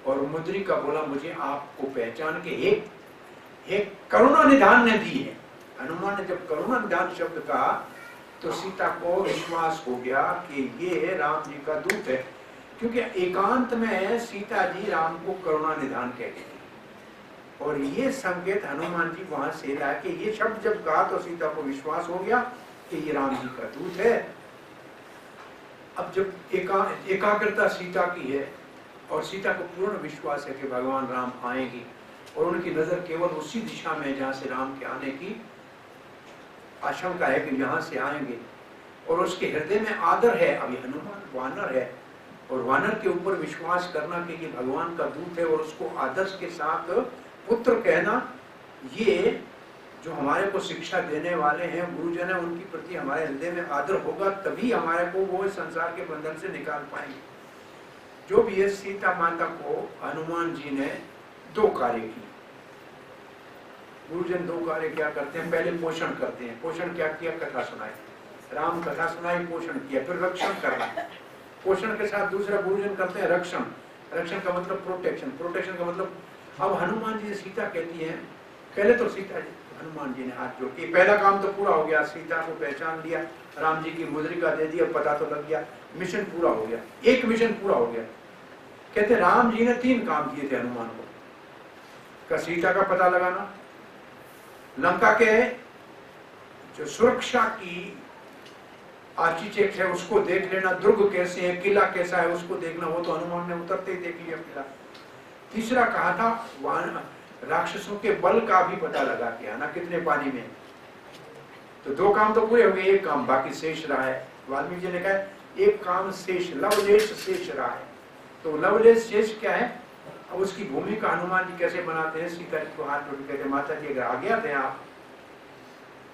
और मुद्रिका बोला मुझे आपको पहचान के एक करुणा निधान ने दी है। हनुमान ने जब करुणा निधान शब्द कहा तो सीता को विश्वास हो गया कि ये राम जी का दूत है, क्योंकि एकांत में सीता जी राम को करुणा निधान कहती थी। और ये संकेत हनुमान जी वहां से ला के ये शब्द जब कहा तो सीता को विश्वास हो गया कि ये राम जी का दूत है। अब जब एकाग्रता सीता की है और सीता को पूर्ण विश्वास है कि भगवान राम आएंगे और उनकी नजर केवल उसी दिशा में जहां से राम के आने की आशंका है कि यहाँ से आएंगे, और उसके हृदय में आदर है। अभी हनुमान वानर है और वानर के ऊपर विश्वास करना कि ये भगवान का दूत है और उसको आदर्श के साथ पुत्र कहना, ये जो हमारे को शिक्षा देने वाले हैं गुरुजन है, उनके प्रति हमारे हृदय में आदर होगा, तभी हमारे को वो संसार के बंधन से निकाल पाएंगे। जो भी है, सीता माता को हनुमान जी ने 2 कार्य किए। गुरुजन 2 कार्य क्या करते हैं? पहले पोषण करते हैं। पोषण क्या किया? कथा सुनाई, राम कथा सुनाई, पोषण किया। फिर रक्षण करना, पोषण के साथ दूसरा गुरुजन करते हैं रक्षण। रक्षण का मतलब प्रोटेक्शन, प्रोटेक्शन का मतलब अब हनुमान जी सीता कहती है, पहले तो सीता जी हनुमान जी ने हाथ जोड़ के, पहला काम तो पूरा हो गया, सीता को पहचान लिया, राम जी की मुद्रिका दे दी, अब पता तो लग गया, मिशन पूरा हो गया। एक मिशन पूरा हो गया। कहते राम जी ने 3 काम किए थे हनुमान को। सीता का पता लगाना, लंका के जो सुरक्षा की आर्किटेक्ट है उसको देख लेना, दुर्ग कैसे है, किला कैसा है उसको देखना, वो तो हनुमान ने उतरते ही देख लिया किला। तीसरा कहा था राक्षसों के बल का भी पता लगा के आना, कितने पानी में। तो 2 काम तो पूरे हो गए, एक काम बाकी शेष रहा है। वाल्मीकि जी ने कहा एक काम शेष, लवलेश शेष रहा है। तो लवलेश शेष क्या है? अब उसकी भूमिका हनुमान जी कैसे बनाते हैं? सीता जी को हाथ जोड़ के कहते माता जी अगर आ गया थे आप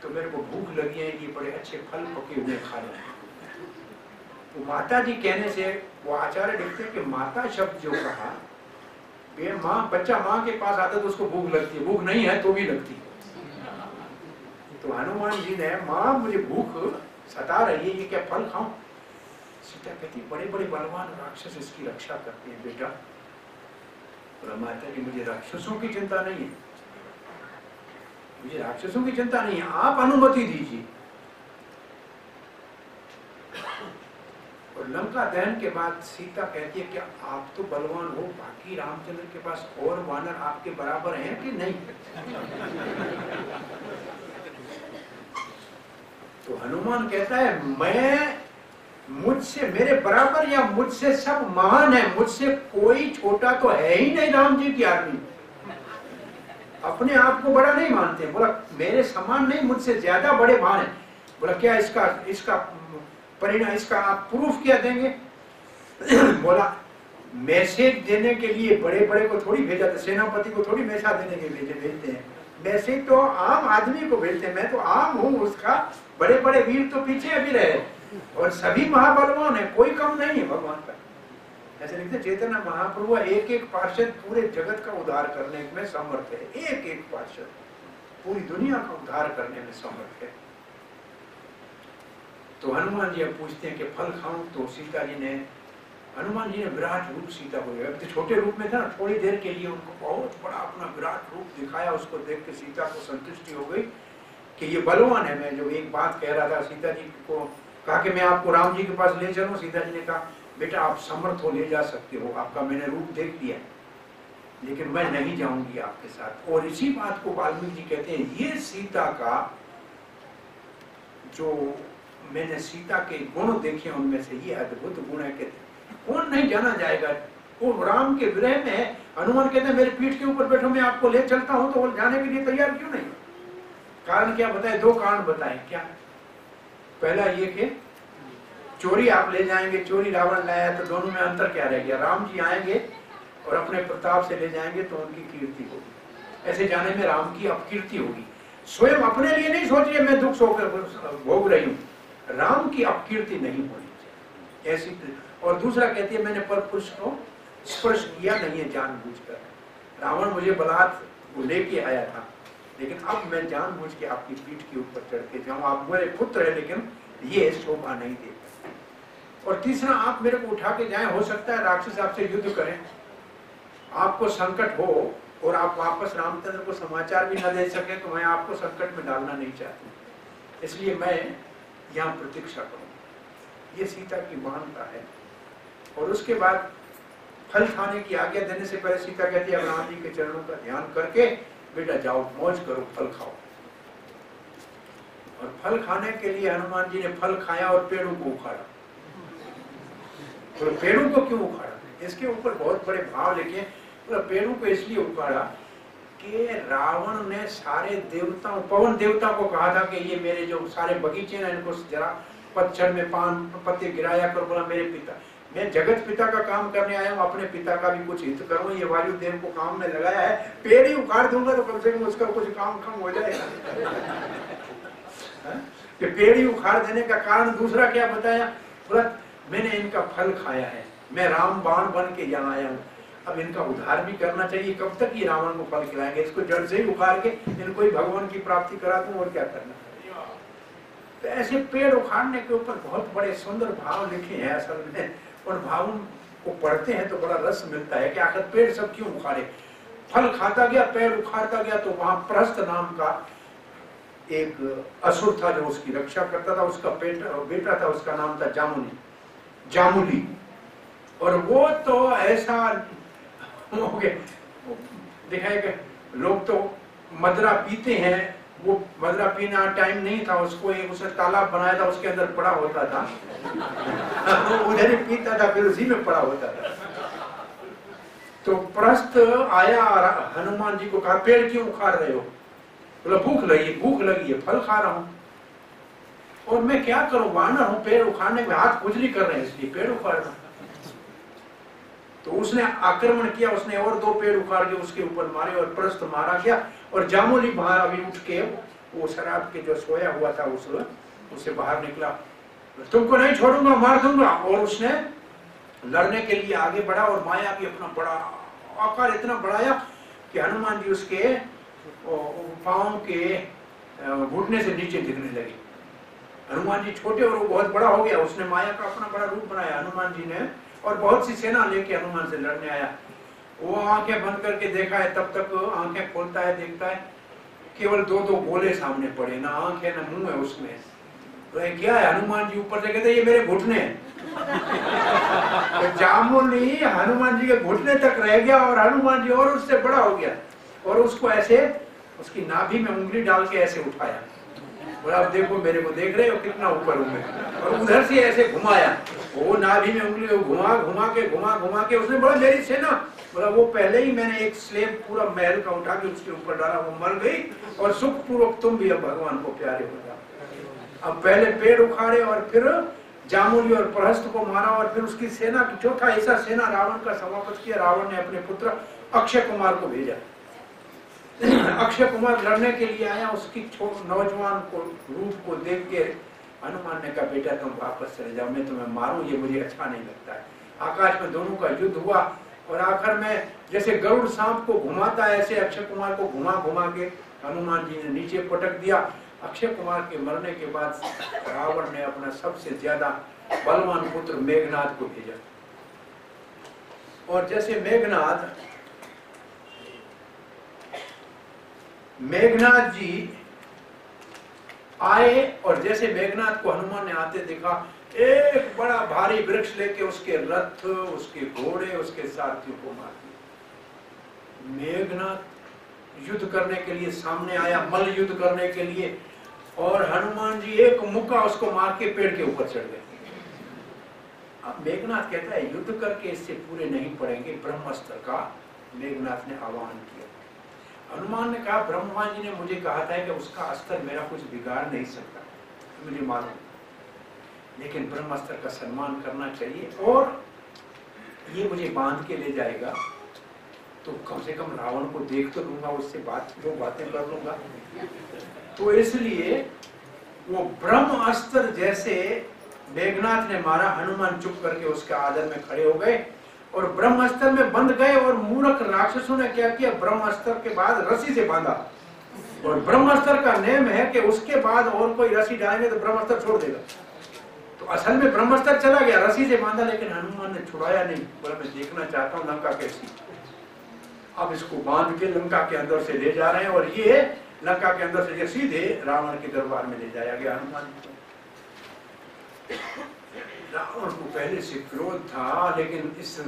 तो मेरे को भूख लगी है, ये बड़े अच्छे फल पके हुए खा लें। तो माता जी कहने से वो आचार्य लिखते हैं कि माता शब्द जो कहा, माँ बच्चा माँ के पास आता तो उसको भूख लगती है, भूख नहीं है तो भी लगती है। तो हनुमान जी ने माँ मुझे भूख सता रही है, ये क्या फल खाऊं? सीता कहती बड़े बड़े बलवान राक्षस इसकी रक्षा करते हैं बेटा। तो माता जी मुझे राक्षसों की चिंता नहीं है, मुझे राक्षसों की चिंता नहीं है, आप अनुमति दीजिए। और लंका दहन के बाद सीता कहती है क्या आप तो बलवान हो, बाकी रामचंद्र के पास और वानर आपके बराबर हैं कि नहीं? तो हनुमान कहता है मैं मुझसे मेरे बराबर या मुझसे सब महान है, मुझसे कोई छोटा तो है ही नहीं राम जी की आर्मी। अपने आप को बड़ा नहीं मानते। बोला मेरे समान नहीं, मुझसे ज्यादा बड़े महान है। बोला क्या इसका परिणाम, इसका आप प्रूफ क्या देंगे? बोला मैसेज देने के लिए बड़े बड़े को थोड़ी भेजा था, सेनापति को थोड़ी मैसेज देने के लिए भेजते हैं, मैसेज तो आम आदमी को भेजते हैं। मैं तो आम हूँ उसका, बड़े बड़े वीर तो पीछे अभी रहे और सभी महाबलवान है, कोई कम नहीं है भगवान का। ऐसे लिखते चैतन्य महाप्रभु एक एक पार्षद पूरे जगत का उद्धार करने में समर्थ है, एक एक पार्षद पूरी दुनिया का उद्धार करने में समर्थ है। तो हनुमान जी अब पूछते हैं कि फल खाऊं? तो सीता जी ने, हनुमान जी ने विराट रूप सीता को, अब तो छोटे रूप में था, थोड़ी देर के लिए उनको बहुत बड़ा अपना विराट रूप दिखाया। उसको देख के सीता को संतुष्टि हो गई कि ये बलवान है। मैं जो एक बात कह रहा था, सीता जी को कहा कि मैं आपको राम जी के पास ले चलूं। सीता जी ने कहा बेटा आप समर्थ हो, ले जा सकते हो, आपका मैंने रूप देख लिया, लेकिन मैं नहीं जाऊंगी आपके साथ। और इसी बात को वाल्मीकि जी कहते हैं, ये सीता का जो मैंने सीता के गुण देखे उनमें से ये अद्भुत गुण है कि कौन नहीं जाना जाएगा। वो राम के विरह में हनुमान कहते हैं मेरे पीठ के ऊपर बैठो, मैं आपको ले चलता हूं। तो वो जाने के लिए तैयार क्यों नहीं? कारण क्या बताए? दो कारण बताए। क्या? पहला ये कि चोरी आप ले जाएंगे, चोरी रावण लाया, तो दोनों में अंतर क्या रह गया? राम जी आएंगे और अपने प्रताप से ले जाएंगे तो उनकी कीर्ति होगी, ऐसे जाने में राम की अपकीर्ति होगी। स्वयं अपने लिए नहीं सोच रही मैं दुख भोग रही हूँ, राम की अपकीर्ति नहीं होनी चाहिए ऐसी। और दूसरा कहती है मैंने पर पुरुष को स्पर्श किया नहीं है जानबूझकर। रावण मुझे बलात् लेके आया था, लेकिन अब मैं जानबूझ के आपकी पीठ के ऊपर चढ़ के जाऊं। आप मेरे पुत्र है, लेकिन ये शोभा नहीं देता। और तीसरा, आप मेरे को उठा के जाएं, हो सकता है राक्षस आपसे युद्ध करें, आपको संकट हो और आप वापस रामचंद्र को समाचार भी न दे सके, तो मैं आपको संकट में डालना नहीं चाहती, इसलिए मैं यहाँ प्रतीक्षा करूँ। ये सीता की मानता है। और उसके बाद फल खाने की आज्ञा देने से पहले सीता कहती है राम जी के चरणों का ध्यान करके बेटा जाओ, मौज करो, फल खाओ। और फल खाने के लिए हनुमान जी ने फल खाया और पेड़ों को उखाड़ा। तो पेड़ों को क्यों उखाड़ा? इसके ऊपर बहुत बड़े भाव लिखे। तो पेड़ों को इसलिए उखाड़ा कि रावण ने सारे देवताओं, पवन देवता को कहा था कि ये मेरे जो सारे बगीचे हैं इनको जरा पतझड़ में पान पत्ते गिराया कर। बोला मेरे पिता, मैं जगत पिता का काम करने आया हूँ, अपने पिता का भी कुछ हित करूँ। ये वायुदेव को काम में लगाया है, पेड़ ही उखाड़ दूंगा तो कम से कम उसका कुछ काम कम हो जाएगा। कि पेड़ ही उखाड़ देने का कारण दूसरा क्या बताया? बोला मैंने इनका फल खाया है, मैं राम बाण बन के यहाँ आया हूँ, अब इनका उद्धार भी करना चाहिए। कब तक ये रावण को फल खिलाएंगे? इसको जड़ से ही उखाड़ के इनको ही भगवान की प्राप्ति करा दूं, और क्या करना। तो ऐसे पेड़ उखाड़ने के ऊपर बहुत बड़े सुंदर भाव लिखे हैं असल में। और भावों को पढ़ते हैं तो बड़ा रस मिलता है कि आखिर पेड़ सब क्यों उखाड़े। फल खाता गया, पेड़ उखाड़ता गया, तो वहां प्रहस्त नाम का एक असुर था जो उसकी रक्षा करता था। उसका बेटा था, उसका नाम था जामुली। और वो तो ऐसा हो गया, दिखाएगा लोग तो मदरा पीते हैं, वो मदरा पीना टाइम नहीं था उसको, एक उसने तालाब बनाया था, उसके अंदर पड़ा होता था। उधर ही पीता था, फिर उसी में पड़ा होता था। तो प्रहस्त आया, हनुमान जी को कहा पेड़ क्यों उखाड़ रहे हो? बोला भूख लगी है, फल खा रहा हूं। और मैं क्या करूं, वानर हूं, पेड़ उखाड़ने में हाथ खुजली कर रहे हैं, इसलिए पेड़ उखाड़ रहा हूं। तो उसने आक्रमण किया, उसने और 2 पेड़ उखाड़ के उसके ऊपर मारे और प्रहस्त मारा गया। और जामुली बाहर अभी उठ के वो शराब के जो सोया हुआ था उससे बाहर निकला, तुमको नहीं छोड़ूंगा, मार दूंगा। और उसने लड़ने के लिए आगे बढ़ा और माया भी अपना बड़ा आकार इतना बढ़ाया कि हनुमान जी उसके पांव के घुटने से नीचे दिखने लगे। हनुमान जी छोटे और वो बहुत बड़ा हो गया, उसने माया का अपना बड़ा रूप बनाया हनुमान जी ने। और बहुत सी सेना लेके हनुमान से लड़ने आया। वो आंखें बंद करके देखा है, तब तक आंखें खोलता है, देखता है केवल 2 गोले सामने पड़े, ना आंख है ना मुंह है उसमें। तो क्या है? हनुमान जी ऊपर से कहते ये मेरे घुटने हैं। तो जामुनी हनुमान जी के घुटने तक रह गया और हनुमान जी और उससे बड़ा हो गया और उसको ऐसे उसकी नाभि में उंगली डाल के ऐसे उठाया बोला अब देखो मेरे को देख रहे हो कितना ऊपर हूं मैं, और उधर से ऐसे घुमाया, वो नाभि में उंगली घुमा के उसने बोला मेरी सेना, बोला वो पहले ही मैंने एक स्लेब पूरा महल का उठा के उसके ऊपर डाला, वो मर गई और सुख पूर्वक तुम भी अब भगवान को प्यारे हो जाओ। अब पहले पेड़ उखाड़े और फिर जामुनी और प्रहस्त को मारा और फिर उसकी सेना की चौथा ऐसा सेना रावण का समाप्त किया। रावण ने अपने पुत्र अक्षय कुमार को भेजा। अक्षय कुमार लड़ने के लिए आया, उसकी नौजवान को रूप को देख के हनुमान ने कहा बेटा तुम वापस चले जाओ, मैं तुम्हें मारूं ये मुझे अच्छा नहीं लगता है। आकाश में दोनों का युद्ध हुआ और आखिर में जैसे गरुड़ सांप को घुमाता है ऐसे अक्षय कुमार को घुमा घुमा के हनुमान जी ने नीचे पटक दिया। अक्षय कुमार के मरने के बाद रावण ने अपना सबसे ज्यादा बलवान पुत्र मेघनाद को भेजा, और जैसे मेघनाद जी आए और जैसे मेघनाद को हनुमान ने आते देखा, एक बड़ा भारी वृक्ष लेके उसके रथ, उसके घोड़े, उसके सारथियों को मार दिया। मेघनाद युद्ध करने के लिए सामने आया, मल्ल युद्ध करने के लिए, और हनुमान जी एक मुक्का उसको मार के पेड़ के ऊपर चढ़ गए। अब मेघनाद कहता है युद्ध करके इससे पूरे नहीं पड़ेंगे, ब्रह्मास्त्र का मेघनाद ने आह्वान किया। हनुमान ने कहा ब्रह्मा जी ने मुझे कहा था कि उसका अस्त्र मेरा कुछ बिगाड़ नहीं सकता, मुझे मालूम, लेकिन ब्रह्मास्त्र का सम्मान करना चाहिए और ये मुझे बांध के ले जाएगा तो कम से कम रावण को देख तो लूंगा, उससे दो बातें कर लूंगा। तो इसलिए वो ब्रह्मास्त्र जैसे मेघनाद ने मारा, हनुमान चुप करके उसके आदर में खड़े हो गए और ब्रह्मास्त्र में बंध गए। और मूर्ख राक्षसों ने क्या किया, ब्रह्मास्त्र के बाद रस्सी से बांधा, और ब्रह्मास्त्र का नियम है कि उसके बाद और कोई रस्सी डालेंगे तो ब्रह्मास्त्र छोड़ देगा। तो असल में ब्रह्मास्त्र चला गया, रस्सी से बांधा, लेकिन हनुमान ने छुड़ाया नहीं, बोला मैं देखना चाहता हूँ लंका कैसी। अब इसको बांध के लंका के अंदर से ले जा रहे हैं और ये लंका के अंदर से सीधे रावण के दरबार में ले जाया गया हनुमान जी को। रावण को पहले से क्रोध था, लेकिन इस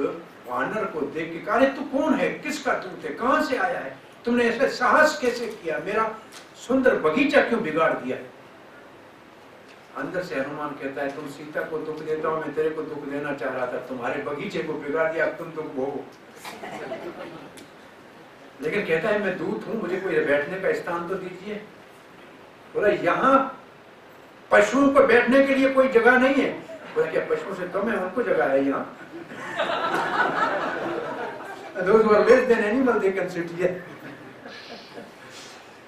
वानर को देख के कहा तू कौन है, किसका दूत है, कहां से आया है, तुमने ऐसे साहस कैसे किया, मेरा सुंदर बगीचा क्यों बिगाड़ दिया। अंदर से हनुमान कहता है तुम सीता को दुख देता हो, मैं तेरे को दुख देना चाह रहा था, तुम्हारे बगीचे को बिगाड़ दिया, तुम दुख भोगो। लेकिन कहता है मैं दूत हूं, मुझे कोई बैठने का स्थान तो दीजिए। बोला यहाँ पशुओं को बैठने के लिए कोई जगह नहीं है। बोला क्या पशुओं से कम है, उनको जगह है यहाँ। Those who are less than animal they can sit here.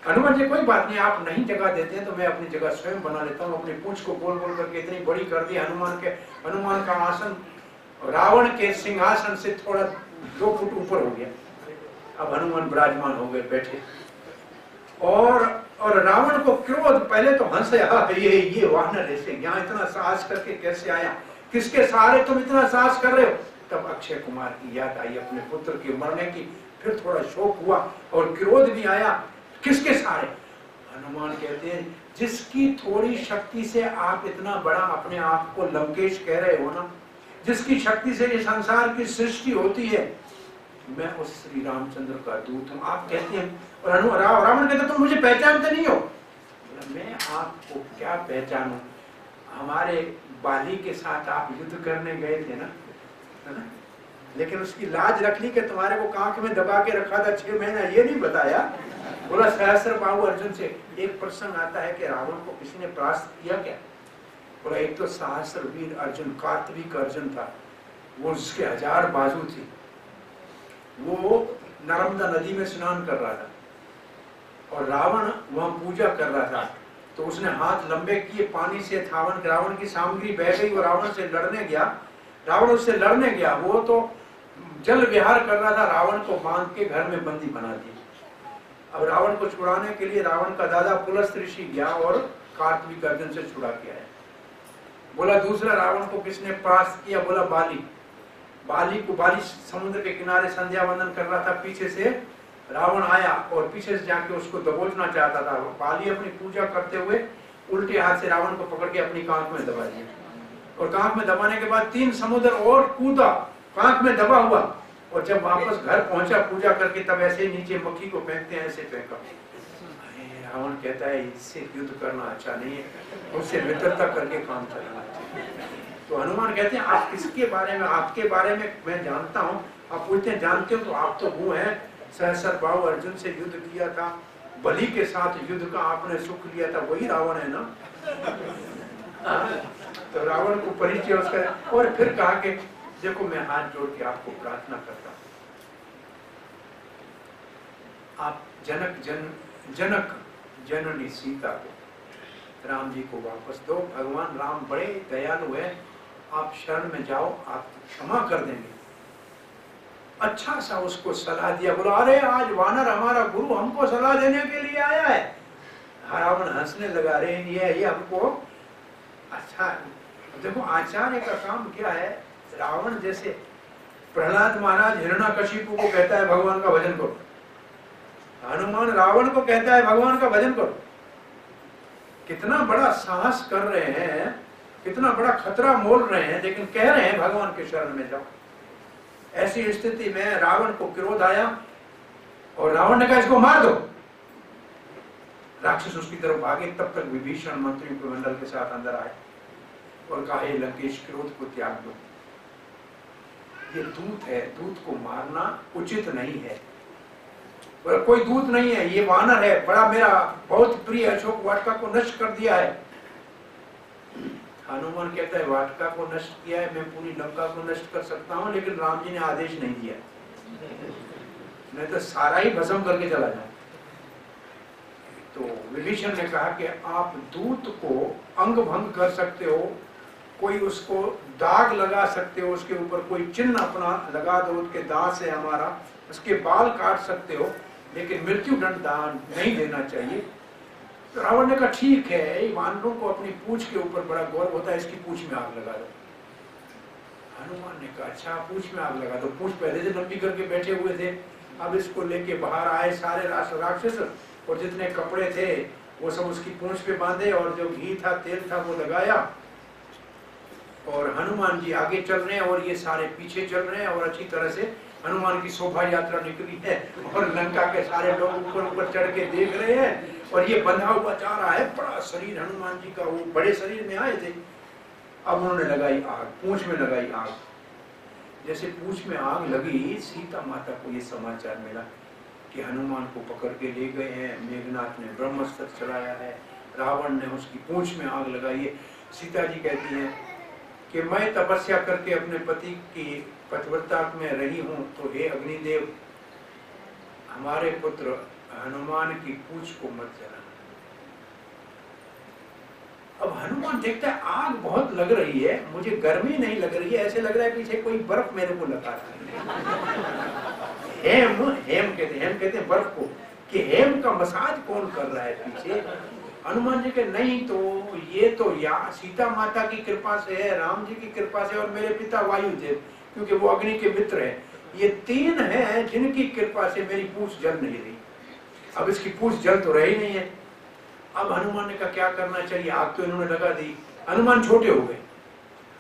Hanuman ji कोई बात नहीं, आप नहीं जगह देते हैं तो मैं अपनी जगह स्वयं बना लेता हूँ। अपनी पूंछ को बोल बोल करके इतनी बड़ी कर दी। हनुमान का आसन रावण के सिंहासन से थोड़ा 2 फुट ऊपर हो गया। अब हनुमान विराजमान हो गए बैठे, और रावण को क्रोध, पहले तो हंसे, ये वानर ऐसे यहाँ इतना साहस करके कैसे आया, किसके सहारे तुम इतना साहस कर रहे हो। तब अक्षय कुमार की याद आई अपने पुत्र के मरने की, फिर थोड़ा शोक हुआ और क्रोध भी आया, किसके सहारे। हनुमान कहते हैं जिसकी थोड़ी शक्ति से आप इतना बड़ा अपने आप को लंकेश कह रहे हो ना, जिसकी शक्ति से ये संसार की सृष्टि होती है, मैं उस श्री रामचंद्र का दूत हूं। आप कहते हैं, और रावण कहते तुम मुझे पहचानते नहीं हो। मैं आपको क्या पहचानूं, हमारे बाली के साथ आप युद्ध करने गए थे ना, है ना? लेकिन उसकी लाज रख ली कि तुम्हारे को कांख में दबा के रखा था 6 महीना, ये नहीं बताया। बोला सहस्त्र बाहु अर्जुन से एक प्रसंग आता है कि रावण को किसी ने परास्त किया क्या। बोला एक तो सहस्त्र वीर अर्जुन, कार्तविक अर्जुन था, वो उसके 1000 बाजू थी। वो नर्मदा नदी में स्नान कर रहा था और रावण वहां पूजा कर रहा था, तो उसने हाथ लंबे किए, पानी से रावण की सामग्री बह गई और रावण से लड़ने गया। रावण उससे लड़ने गया, वो तो जल विहार कर रहा था, रावण को बांध के घर में बंदी बना दिया। अब रावण को छुड़ाने के लिए रावण का दादा पुलस्त ऋषि गया और कार्तविक अर्जुन से छुड़ा के आया। बोला दूसरा रावण को किसने परास्त किया, बोला बाली समुद्र के किनारे संध्या वंदन कर रहा था, पीछे से रावण आया और पीछे से जाके उसको दबोचना चाहता था। बाली अपनी पूजा करते हुए उल्टे हाथ से रावण को पकड़ के अपनी कांख में दबा दिया, और कांख में दबाने के बाद 3 समुद्र और कूदा, कांख में दबा हुआ, और जब वापस घर पहुंचा पूजा करके, तब ऐसे नीचे मक्खी को फेंकते हैं, ऐसे फेंका। रावण कहता है इससे युद्ध करना अच्छा नहीं है, उससे मित्रता करके काम चलाना चाहिए। तो हनुमान कहते हैं आप किसके बारे में, आपके बारे में मैं जानता हूँ। आप पूछते हैं जानते हो, तो आप तो वो हैं सहस्र बाहु अर्जुन से युद्ध किया था, बलि के साथ युद्ध का आपने सुख लिया था, वही रावण है ना। तो रावण को परिचय उसका, और फिर कहा कि देखो मैं हाथ जोड़ के आपको प्रार्थना करता हूँ, आप जनक जननी सीता को, राम जी को वापस दो। भगवान राम बड़े दयालु है, आप शरण में जाओ, आप क्षमा कर देंगे। अच्छा सा उसको सलाह दिया, बोला अरे आज वानर हमारा गुरु हमको सलाह देने के लिए आया है। रावण हंसने लगा, रे ये हमको अच्छा। देखो आचार्य का काम क्या है। रावण जैसे प्रहलाद महाराज हिरण्यकशिपु को कहता है भगवान का भजन करो, हनुमान रावण को कहता है भगवान का भजन करो। कितना बड़ा साहस कर रहे हैं, कितना बड़ा खतरा मोल रहे हैं, लेकिन कह रहे हैं भगवान के शरण में जाओ। ऐसी स्थिति में रावण को क्रोध आया और रावण ने कहा इसको मार दो। राक्षस उसकी तरफ भागे, तब तक विभीषण मंत्रियों के मंडल के साथ अंदर आए और कहा हे लंकेश क्रोध को त्याग दो, ये दूत है, दूत को मारना उचित नहीं है। और कोई दूत नहीं है, ये वानर है, बड़ा मेरा बहुत प्रिय अशोक वाटिका को नष्ट कर दिया है। हनुमान कहता है वाटिका को नष्ट किया है, मैं पूरी लंका को नष्ट कर सकता हूँ, लेकिन राम जी ने आदेश नहीं दिया, मैं तो सारा ही भस्म करके चला जाऊं। तो विभीषण ने कहा कि आप दूत को अंग भंग कर सकते हो, कोई उसको दाग लगा सकते हो, उसके ऊपर कोई चिन्ह अपना लगा दो, उसके दांत से हमारा, उसके बाल काट सकते हो, लेकिन मृत्यु दंड दान नहीं देना चाहिए। तो रावण ने कहा ठीक है, वानरों को अपनी पूंछ के ऊपर बड़ा गौरव होता है, इसकी पूंछ में आग लगा दो। हनुमान ने कहा अच्छा पूंछ में आग लगा दो। पूंछ पहले से लंबी करके बैठे हुए थे, अब इसको लेके बाहर आए सारे राक्षस, और जितने कपड़े थे वो सब उसकी पूंछ पे बांधे, और जो घी था तेल था वो लगाया, और हनुमान जी आगे चल रहे हैं और ये सारे पीछे चल रहे हैं, और अच्छी तरह से हनुमान की शोभा यात्रा निकली है, और लंका के सारे लोग ऊपर ऊपर चढ़ के देख रहे हैं, और ये बंधा हुआ जा रहा है। बड़ा शरीर हनुमान जी का, वो बड़े शरीर में आए थे। अब उन्होंने लगाई आग, पूंछ में लगाई आग। जैसे पूंछ में आग लगी, सीता माता को ये समाचार मिला कि हनुमान को पकड़ के ले गए हैं, मेघनाथ ने ब्रह्मास्त्र चलाया है, रावण ने उसकी पूंछ में आग लगाई है। सीता जी कहती हैं कि मैं तपस्या करके अपने पति की पतिव्रता में रही हूं, तो हे अग्निदेव हमारे पुत्र हनुमान की पूंछ को मत जलाना। अब हनुमान देखता है आग बहुत लग रही है, मुझे गर्मी नहीं लग रही है, ऐसे लग रहा है पीछे कोई बर्फ मेरे को लगा रहा है। हेम कहते हैं बर्फ को, कि हेम का मसाज कौन कर रहा है पीछे। हनुमान जी के नहीं, तो ये तो या सीता माता की कृपा से है, राम जी की कृपा से, और मेरे पिता वायुदेव, क्योंकि वो अग्नि के मित्र हैं। ये तीन हैं जिनकी कृपा से मेरी पूंछ जल नहीं रही। अब इसकी पूंछ जल तो रही नहीं है। अब हनुमान ने कहा क्या करना चाहिए, आग तो इन्होंने लगा दी। हनुमान छोटे हो गए,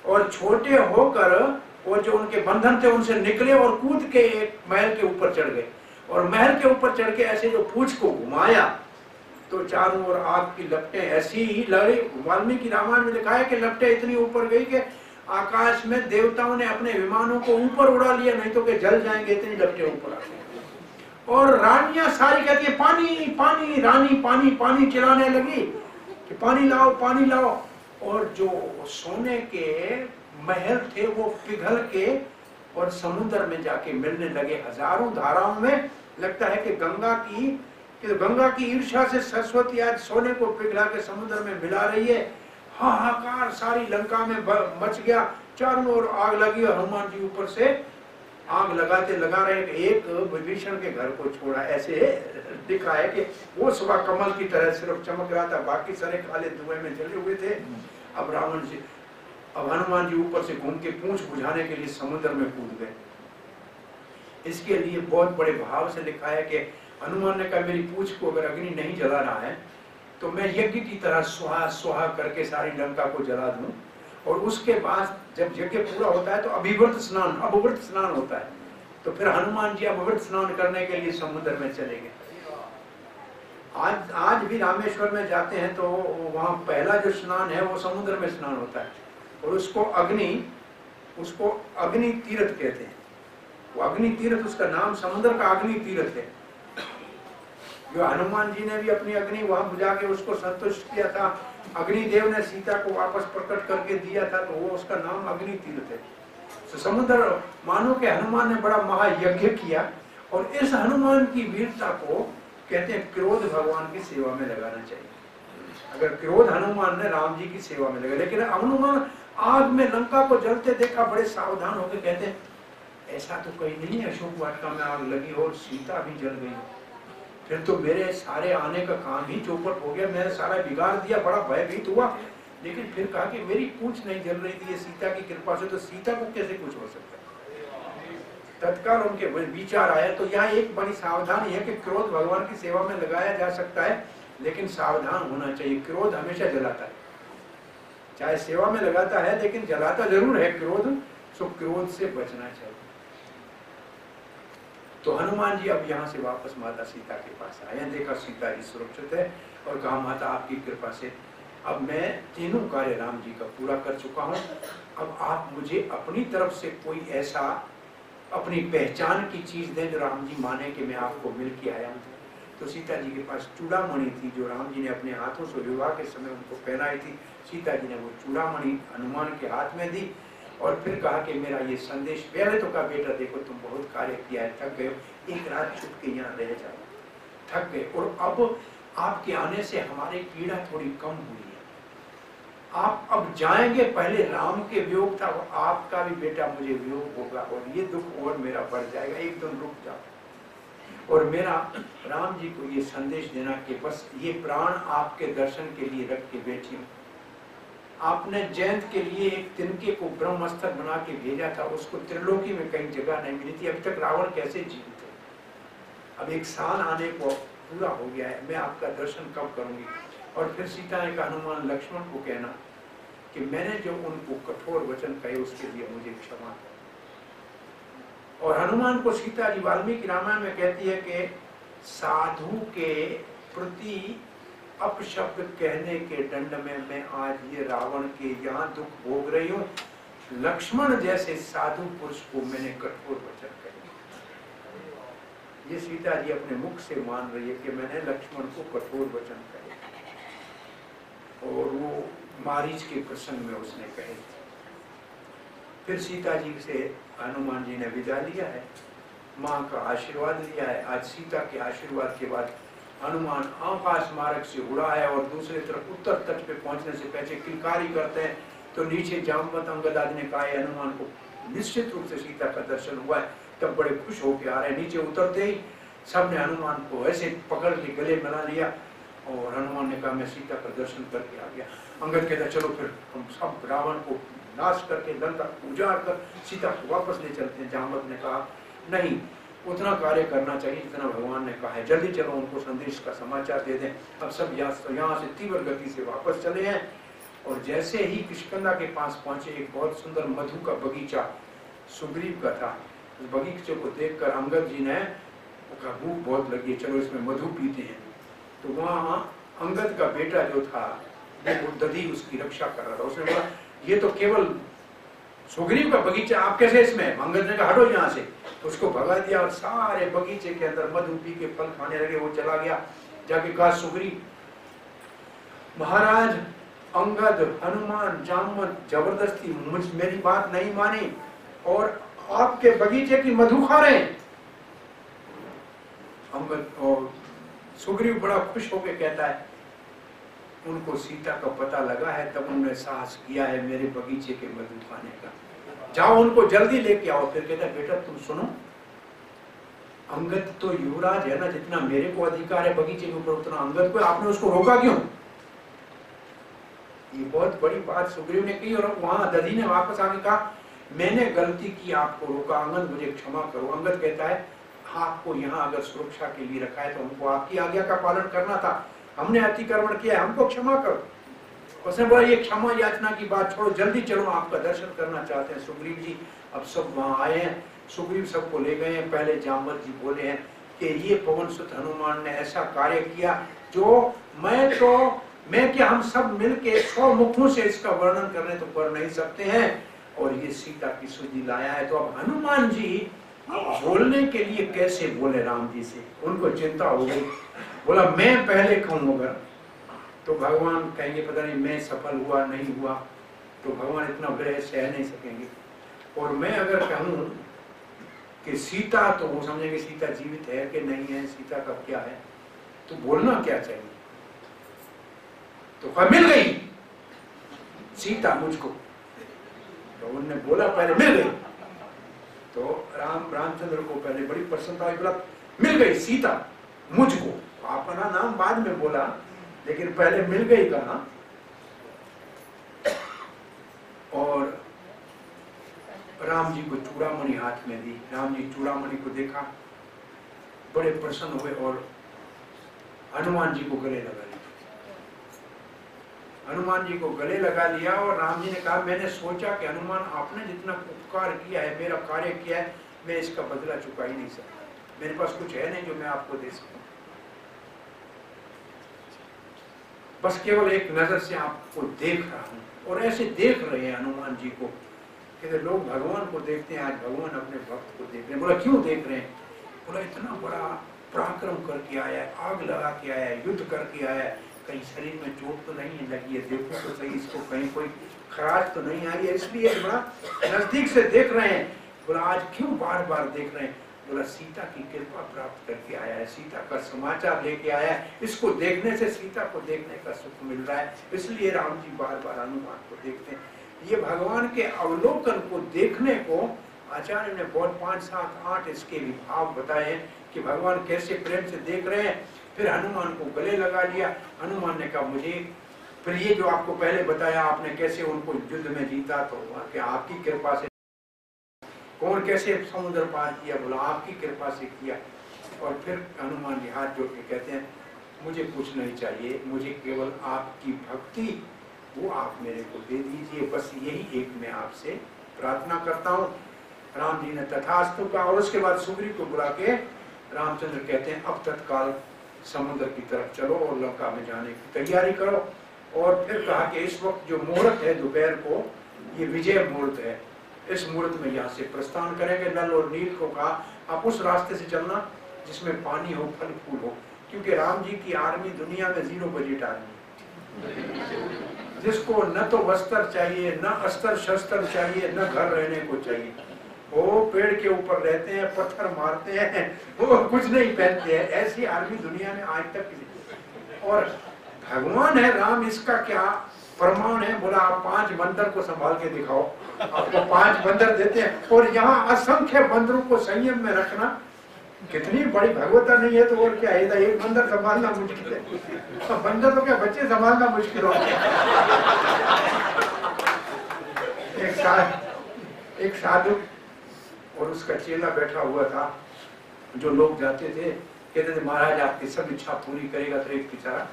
और छोटे होकर और जो उनके बंधन थे उनसे निकले और कूद के एक महल के ऊपर चढ़ गए, और महल के ऊपर चढ़ के ऐसे जो पूंछ को घुमाया तो चारों ओर आग की लपटें ऐसी ही लड़ी। वाल्मीकि रामायण में लिखा है कि लपटें इतनी ऊपर गई कि आकाश में देवताओं ने अपने विमानों को ऊपर उड़ा लिया, नहीं तो कि जल जाएंगे, इतनी लपटें ऊपर आ गई। और रानियां सारी कहती है पानी पानी, रानी पानी पानी चिल्लाने लगी कि पानी लाओ पानी लाओ। और जो सोने के महल थे वो पिघल के और समुद्र में जाके मिलने लगे हजारों धाराओं में। लगता है कि गंगा की ईर्ष्या से सरस्वती आज सोने को पिघला के समुद्र में मिला रही है। हाहाकार सारी लंका में मच गया, चारों ओर आग लगी, और हनुमान जी ऊपर से आग लगाते लगा रहे। एक विभीषण के घर को छोड़ा, ऐसे दिखा है कि वो सुबह कमल की तरह सिर्फ चमक रहा था, बाकी सारे काले धुएं में जले हुए थे। अब हनुमान जी ऊपर से घूम के पूंछ बुझाने के लिए समुद्र में कूद गए। इसके लिए बहुत बड़े भाव से लिखा है कि हनुमान ने कहा मेरी पूंछ को अगर अग्नि नहीं जला रहा है तो मैं यज्ञ की तरह सुहा सुहा करके सारी लंका को जला दूं, और उसके बाद जब यज्ञ पूरा होता है तो अभिवृत स्नान होता है। तो फिर हनुमान जी अभिवृत स्नान करने के लिए समुद्र में चले गए। आज भी रामेश्वर में जाते हैं तो वहाँ पहला जो स्नान है वो समुद्र में स्नान होता है, और उसको अग्नि तीर्थ कहते हैं। वो अग्नि तीर्थ, उसका नाम समुद्र का अग्नि तीर्थ है। जो हनुमान जी ने भी अपनी अग्नि वहां बुझा के उसको संतुष्ट किया था, अग्निदेव ने सीता को वापस प्रकट करके दिया था, तो वो उसका नाम अग्नि तीर्थ है। तो समुद्र, मानो कि हनुमान ने बड़ा महायज्ञ किया, और इस हनुमान की वीरता को कहते हैं क्रोध भगवान की सेवा में लगाना चाहिए। अगर क्रोध हनुमान ने राम जी की सेवा में लगा, लेकिन हनुमान आग में लंका को जलते देखा, बड़े सावधान होकर कहते हैं ऐसा तो कहीं नहीं है, अशोक वाटिका में आग लगी और सीता भी जल गई, फिर तो मेरे सारे आने का काम ही चौपट हो गया, मैंने सारा बिगाड़ दिया, बड़ा भयभीत हुआ। लेकिन फिर कहा कि मेरी पूंछ नहीं जल रही थी, ये सीता की कृपा से, तो सीता को कैसे कुछ हो सकता है। तत्काल उनके विचार आया। तो यहाँ एक बड़ी सावधानी है कि क्रोध भगवान की सेवा में लगाया जा सकता है, लेकिन सावधान होना चाहिए। क्रोध हमेशा जलाता है, चाहे सेवा में लगाता है लेकिन जलाता जरूर है क्रोध, सो क्रोध से बचना चाहिए। तो हनुमान जी अब यहाँ से वापस माता सीता के पास आए, देखा सीता जी सुरक्षित है, और कहा माता आपकी कृपा से अब मैं तीनों कार्य राम जी का पूरा कर चुका हूँ, अब आप मुझे अपनी तरफ से कोई ऐसा अपनी पहचान की चीज दें जो राम जी माने कि मैं आपको मिल के आया हूँ। तो सीता जी के पास चूड़ामणि थी, जो राम जी ने अपने हाथों से विवाह के समय उनको पहनाई थी। सीता जी ने वो चूड़ामणि हनुमान के हाथ में दी, और फिर कहा कि मेरा ये संदेश, पहले तो कहा बेटा देखो तुम बहुत कार्य किया है, थक गए, एक रात छुप के यहाँ रह जाओ, थक गए, और अब आपके आने से हमारी पीड़ा थोड़ी कम हुई है, आप अब जाएंगे। पहले राम के वियोग था, आपका भी बेटा मुझे वियोग होगा, और ये दुख और मेरा बढ़ जाएगा, एक दिन रुक जाओ। और मेरा राम जी को ये संदेश देना कि बस ये प्राण आपके दर्शन के लिए रख के बैठी हूँ। आपने जयंत के लिए एक तिनके को ब्रह्मस्त्र बना के भेजा था, उसको त्रिलोकी में कहीं जगह नहीं मिली थी, अभी तक रावण कैसे जीवित है। अब एक साल आने को पूरा हो गया है, मैं आपका दर्शन कब करूंगी। और फिर सीता ने कहा हनुमान लक्ष्मण को कहना कि मैंने जो उनको कठोर वचन कहे उसके लिए मुझे क्षमा कर। और हनुमान को सीता जी वाल्मीकि रामायण में कहती है कि साधु के प्रति अपशब्द कहने के दंड में मैं आज ये रावण के यहाँ दुख भोग रही हूँ, लक्ष्मण जैसे साधु पुरुष को मैंने कठोर वचन कहे। ये सीता जी अपने मुख से मान रही है कि मैंने लक्ष्मण को कठोर वचन कहे, और वो मारीच के प्रसंग में उसने कहे। फिर सीता जी से हनुमान जी ने विदा लिया है, माँ का आशीर्वाद लिया है। आज सीता के आशीर्वाद के बाद हनुमान आकाश मार्ग से उड़ा है, और दूसरी तरफ उत्तर तट पे पहुंचने से पहले किलकारी करते हैं। तो नीचे जामवंत अंगद आदि ने कहा हनुमान को निश्चित रूप से सीता का दर्शन हुआ है, तब बड़े खुश होकर आ रहे हैं। नीचे उतरते ही सबने हनुमान को ऐसे पकड़ के गले मिला लिया, और हनुमान ने कहा मैं सीता का दर्शन करके आ गया। अंगद कहता चलो फिर हम सब रावण को नाश करके लंका उजाड़ कर सीता को वापस ले चलते हैं। जामवंत ने कहा नहीं, उतना कार्य करना चाहिए जितना भगवान ने कहा है, जल्दी चलो उनको संदेश का समाचार दे दें। अब सब यहाँ से तीव्र गति से वापस चले हैं, और जैसे ही किष्किंधा के पास पहुंचे, एक बहुत सुंदर मधु का बगीचा सुग्रीव का था। उस बगीचे को देखकर अंगद जी ने भूख बहुत लगी है, चलो इसमें मधु पीते हैं। तो वहाँ अंगद का बेटा जो था वो दधी उसकी रक्षा कर रहा था। उसने बोला ये तो केवल सुग्रीव का बगीचा, आप कैसे इसमें? अंगद ने कहा हटो यहाँ से, तो उसको भगा दिया, और सारे बगीचे के अंदर मधु पी के फल खाने लगे। वो चला गया, जाके कहा सुग्रीव महाराज अंगद हनुमान जामवंत जबरदस्ती मेरी बात नहीं मानी और आपके बगीचे की मधु खा रहे हैं। अंगद और सुग्रीव बड़ा खुश होकर कहता है उनको सीता का पता लगा है, तब उन्होंने साहस किया है मेरे बगीचे के मधु खाने का, जाओ उनको जल्दी लेके आओ। फिर कहता बेटा तुम सुनो, अंगद तो युवराज है ना, जितना मेरे को अधिकार है बगीचे के ऊपर उतना अंगद को, आपने उसको रोका क्यों? ये बहुत बड़ी बात सुग्रीव ने कही। और वहां दधी ने वापस आके कहा मैंने गलती की, आपको रोका, अंगद मुझे क्षमा करो। अंगद कहता है आपको यहाँ अगर सुरक्षा के लिए रखा है तो हमको आपकी आज्ञा का पालन करना था, हमने अतिक्रमण किया, हमको क्षमा करो। उसने बोला ये क्षमा याचना की बात छोड़ो, जल्दी चलो, आपका दर्शन करना चाहते हैं सुग्रीव जी। अब सब वहां आए हैं, सुग्रीव सबको ले गए हैं। पहले जामवंत जी बोले हैं कि ये पवन सुत हनुमान ने ऐसा कार्य किया जो मैं क्या हम सब मिलके 100 मुखों से इसका वर्णन करने तो कर नहीं सकते हैं। और ये सीता की सुधि लाया है। तो अब हनुमान जी बोलने के लिए कैसे बोले राम जी से, उनको चिंता हो गई। बोला मैं पहले कहूँ अगर तो भगवान कहेंगे पता नहीं मैं सफल हुआ नहीं हुआ, तो भगवान इतना विरह सह नहीं सकेंगे। और मैं अगर कहूँ कि सीता, तो वो समझेंगे सीता जीवित है कि नहीं है, सीता का क्या है, तो बोलना क्या चाहिए। तो कब मिल गई सीता मुझको, तो उन्होंने बोला पहले मिल गई। तो रामचंद्र को पहले बड़ी प्रसन्नता हुई, बोला मिल गई सीता मुझको। अपना नाम बाद में बोला, लेकिन पहले मिल गई कहा। और राम जी को चूड़ामणि हाथ में दी। राम जी चूड़ामणि को देखा, बड़े प्रसन्न हुए और हनुमान जी को गले लगा लिया। हनुमान जी को गले लगा लिया और राम जी ने कहा मैंने सोचा कि हनुमान आपने जितना उपकार किया है, मेरा कार्य किया है, मैं इसका बदला चुका ही नहीं सकता। मेरे पास कुछ है नहीं जो मैं आपको दे सकूं, बस केवल एक नजर से आपको देख रहा हूं। और ऐसे देख रहे हैं हनुमान जी को, कहते लोग भगवान को देखते हैं, आज भगवान अपने भक्त को देख रहे हैं। बोला क्यों देख रहे हैं? बोला इतना बड़ा पराक्रम करके आया है, आग लगा के आया है, युद्ध करके आया है, कहीं शरीर में चोट तो नहीं लगी है, देखो तो सही इसको, कहीं कोई खराश तो नहीं आ रही है, इसलिए बड़ा नजदीक से देख रहे हैं। बोला आज क्यों बार बार देख रहे हैं? बोला सीता की कृपा प्राप्त करके आया है, सीता का समाचार लेके आया है, इसको देखने से सीता को देखने का सुख मिल रहा है, इसलिए राम जी बार बार हनुमान को देखते हैं। ये भगवान के अवलोकन को देखने को आचार्य ने बहुत 5, 7, 8 इसके विभाग बताए हैं कि भगवान कैसे प्रेम से देख रहे हैं। फिर हनुमान को गले लगा लिया। हनुमान ने कहा मुझे, फिर ये जो आपको पहले बताया आपने कैसे उनको युद्ध में जीता, तो आपकी कृपा से। कौन कैसे समुद्र पार किया? बोला आपकी कृपा से किया। और फिर हनुमान जी हाथ जोड़ के कहते हैं मुझे कुछ नहीं चाहिए, मुझे केवल आपकी भक्ति, वो आप मेरे को दे दीजिए, बस यही एक मैं आपसे प्रार्थना करता हूँ। राम जी ने तथास्तु कहा। और उसके बाद सुग्रीव को बुला के रामचंद्र कहते हैं अब तत्काल समुद्र की तरफ चलो और लंका में जाने की तैयारी करो। और फिर कहा कि इस वक्त जो मुहूर्त है दोपहर को, ये विजय मुहूर्त है, इस मुहूर्त में यहाँ से प्रस्थान करेंगे। नल और नील को कहा आप उस रास्ते से चलना जिसमें पानी हो, फल फूल हो, क्योंकि राम जी की आर्मी दुनिया में 0 बजट आर्मी, जिसको न तो वस्त्र चाहिए, न अस्त्र शस्त्र चाहिए, न घर रहने को चाहिए। वो पेड़ के ऊपर रहते हैं, पत्थर मारते हैं, वो कुछ नहीं पहनते हैं। ऐसी आर्मी दुनिया में आज तक किसी। और भगवान है राम, इसका क्या प्रमाण है? बोला आप 5 बंदर को संभाल के दिखाओ। आपको 5 बंदर देते हैं और यहाँ असंख्य बंदरों को संयम में रखना कितनी बड़ी भगवता नहीं है। तो और क्या है, एक बंदर संभालना मुश्किल है, तो बंदर तो क्या बच्चे संभालना मुश्किल हो। एक साधु और उसका चेला बैठा हुआ था। जो लोग जाते थे कहते थे महाराज आपकी सब इच्छा पूरी करेगा। तो एक बेचारा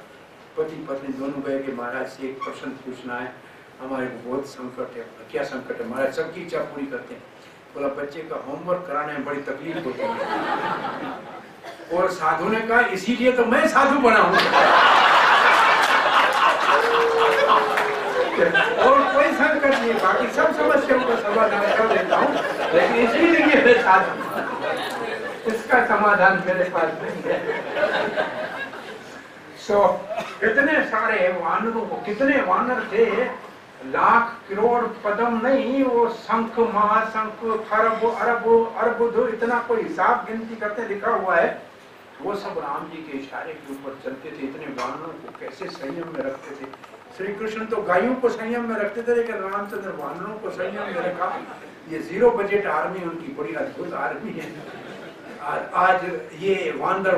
पति पत्नी दोनों गए कि महाराज से एक प्रश्न पूछना है, हमारे को बहुत संकट है। क्या संकट है? महाराज सबकी इच्छा पूरी करते हैं। बोला बच्चे का होमवर्क कराने में बड़ी तकलीफ होती है। और साधु ने कहा इसीलिए तो मैं साधु बना हूं। और कोई संकट नहीं, बाकी सब समस्याओं का समाधान कर देता हूँ, लेकिन इसीलिए मैं साधु, इसका समाधान मेरे पास नहीं है। कितने सारे वानरों को, कितने वानर थे, लाख करोड़ पदम नहीं, वो शंख महाशंख खरब अरब अर्बुद, इतना कोई हिसाब गिनती करते लिखा हुआ है। वो सब राम जी के इशारे के ऊपर चलते थे। इतने वानरों को कैसे संयम में रखते थे। श्री कृष्ण तो गायों को संयम में रखते थे, लेकिन रामचंद्र वानरों को संयम में रखा। ये 0 बजट आर्मी उनकी बड़ी अद्भुत आर्मी है। आज ये वानर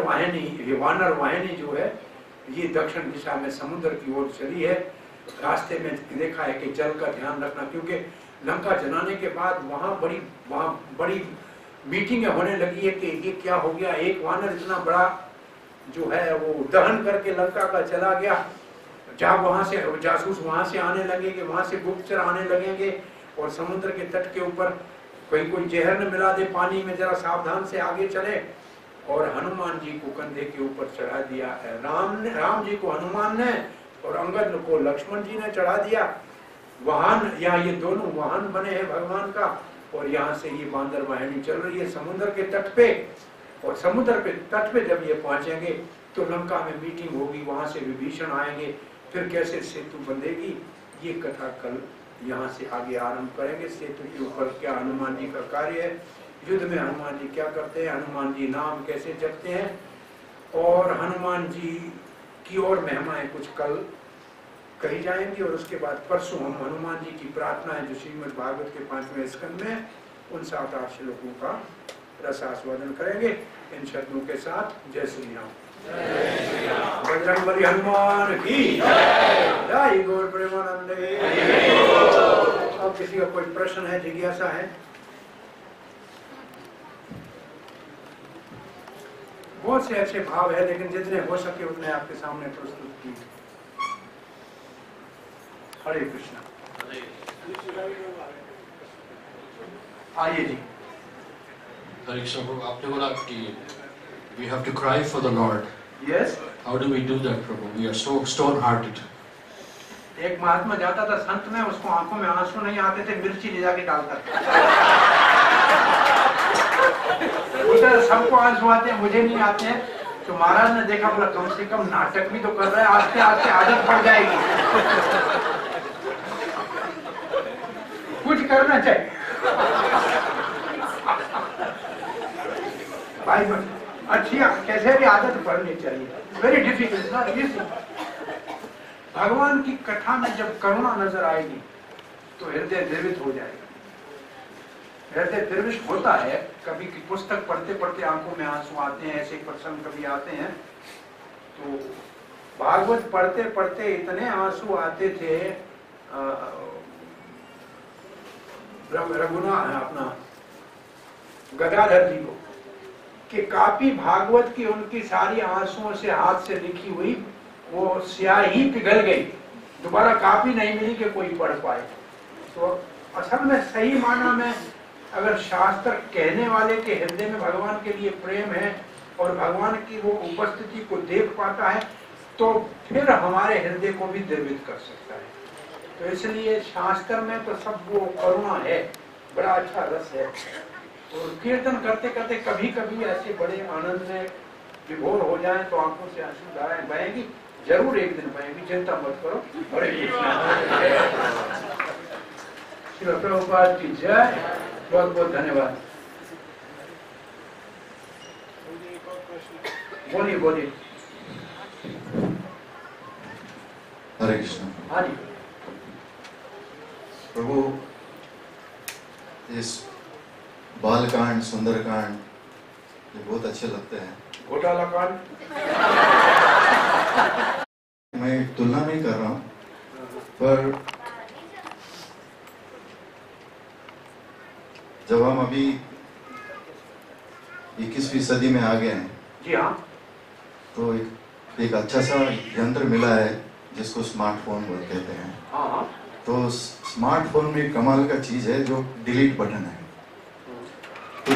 वाहिनी जो है, ये दक्षिण दिशा में समुद्र की ओर चली है। रास्ते में देखा है कि जल का ध्यान रखना, क्योंकि लंका जलाने के बाद वहाँ बड़ी मीटिंगें होने लगी है कि ये क्या हो गया। एक वानर इतना बड़ा जो है वो दहन करके लंका का चला गया। जब वहां से जासूस वहां से आने लगेंगे, वहां से गुप्तचर आने लगेंगे, और समुद्र के तट के ऊपर कोई जहर न मिला दे पानी में, जरा सावधान से आगे चले। और हनुमान जी को कंधे के ऊपर चढ़ा दिया। राम जी को हनुमान ने और अंगद को लक्ष्मण जी ने चढ़ा दिया। वाहन, यहाँ ये दोनों वाहन बने हैं भगवान का, और यहाँ से ये बांदर वाहिनी चल रही है समुद्र के तट पे। और समुद्र के तट पे जब ये पहुंचेंगे तो लंका में मीटिंग होगी, वहां से विभीषण आएंगे, फिर कैसे सेतु बंधेगी, ये कथा कल यहाँ से आगे आरंभ करेंगे। सेतु के ऊपर क्या हनुमान जी का कार्य है, युद्ध में हनुमान जी क्या करते हैं, हनुमान जी नाम कैसे जपते हैं, और हनुमान जी की और महिमाएं कुछ कल कही जाएंगी। और उसके बाद परसों हम हनुमान जी की प्रार्थना है जो श्रीमद् भागवत के 5वें स्कंद में उन 7-8 श्लोकों का रसास्वादन करेंगे इन शब्दों के साथ। जय श्री राम। बजरंगबली हनुमान की जय। गौर प्रेमानंदे। अब किसी का कोई प्रश्न है, जिज्ञासा है? बहुत से अच्छे भाव है, लेकिन जितने हो सके उतने आपके सामने प्रस्तुत किए। हरे कृष्णा। आइए जी। हरे कृष्ण प्रभु, आपने बोला कि we have to cry for the Lord. Yes. How do we do that, Prabhu? We are so stone-hearted. एक महात्मा जाता था संत में, उसको आंखों में आंसू नहीं आते थे, मिर्ची ले जाके डालता था। उधर सबको आंसू आते हैं, मुझे नहीं आते हैं। तो महाराज ने देखा, बोला कम से कम नाटक भी तो कर रहा है, आस्ते आस्ते आदत पड़ जाएगी, कुछ करना चाहिए। भाई अच्छी कैसे भी आदत पड़नी चाहिए, वेरी डिफिकल्ट, नॉट इजी। भगवान की कथा में जब करुणा नजर आएगी तो हृदय द्रवित हो जाएगा। हृदय द्रवित होता है, कभी की पुस्तक पढ़ते पढ़ते आंखों में आंसू आते हैं, ऐसे प्रसंग कभी आते हैं। तो भागवत पढ़ते पढ़ते इतने आंसू आते थे रघुनाथ अपना गदाधर जी को, कि कापी भागवत की उनकी सारी आंसुओं से हाथ से लिखी हुई वो स्याही पिघल गई, दोबारा कापी नहीं मिली कि कोई पढ़ पाए। तो असल में सही माना में अगर शास्त्र कहने वाले के हृदय में भगवान के लिए प्रेम है और भगवान की वो उपस्थिति को देख पाता है, तो फिर हमारे हृदय को भी द्रवित कर सकता है। तो इसलिए शास्त्र में तो सब वो करुणा है, बड़ा अच्छा रस है। और कीर्तन करते करते कभी कभी ऐसे बड़े आनंद में विभोर हो जाए तो आंखों से आंसू धाराएं बहेंगी, जरूर एक दिन बहेंगी, चिंता मत करो। हरे कृष्ण। श्री प्रभुपाद की जय। बहुत बहुत धन्यवाद। बोलिए बोलिए। हरे कृष्ण। हाँ जी प्रभु, इस बालकांड, सुंदरकांड ये बहुत अच्छे लगते हैं। घोटाला कांड मैं तुलना नहीं कर रहा हूँ, पर जब हम अभी 21वीं सदी में आ गए हैं, जी हाँ, तो एक अच्छा सा यंत्र मिला है जिसको स्मार्टफोन कहते हैं। हाँ हाँ। तो स्मार्टफोन में कमाल का चीज है जो डिलीट बटन है। तो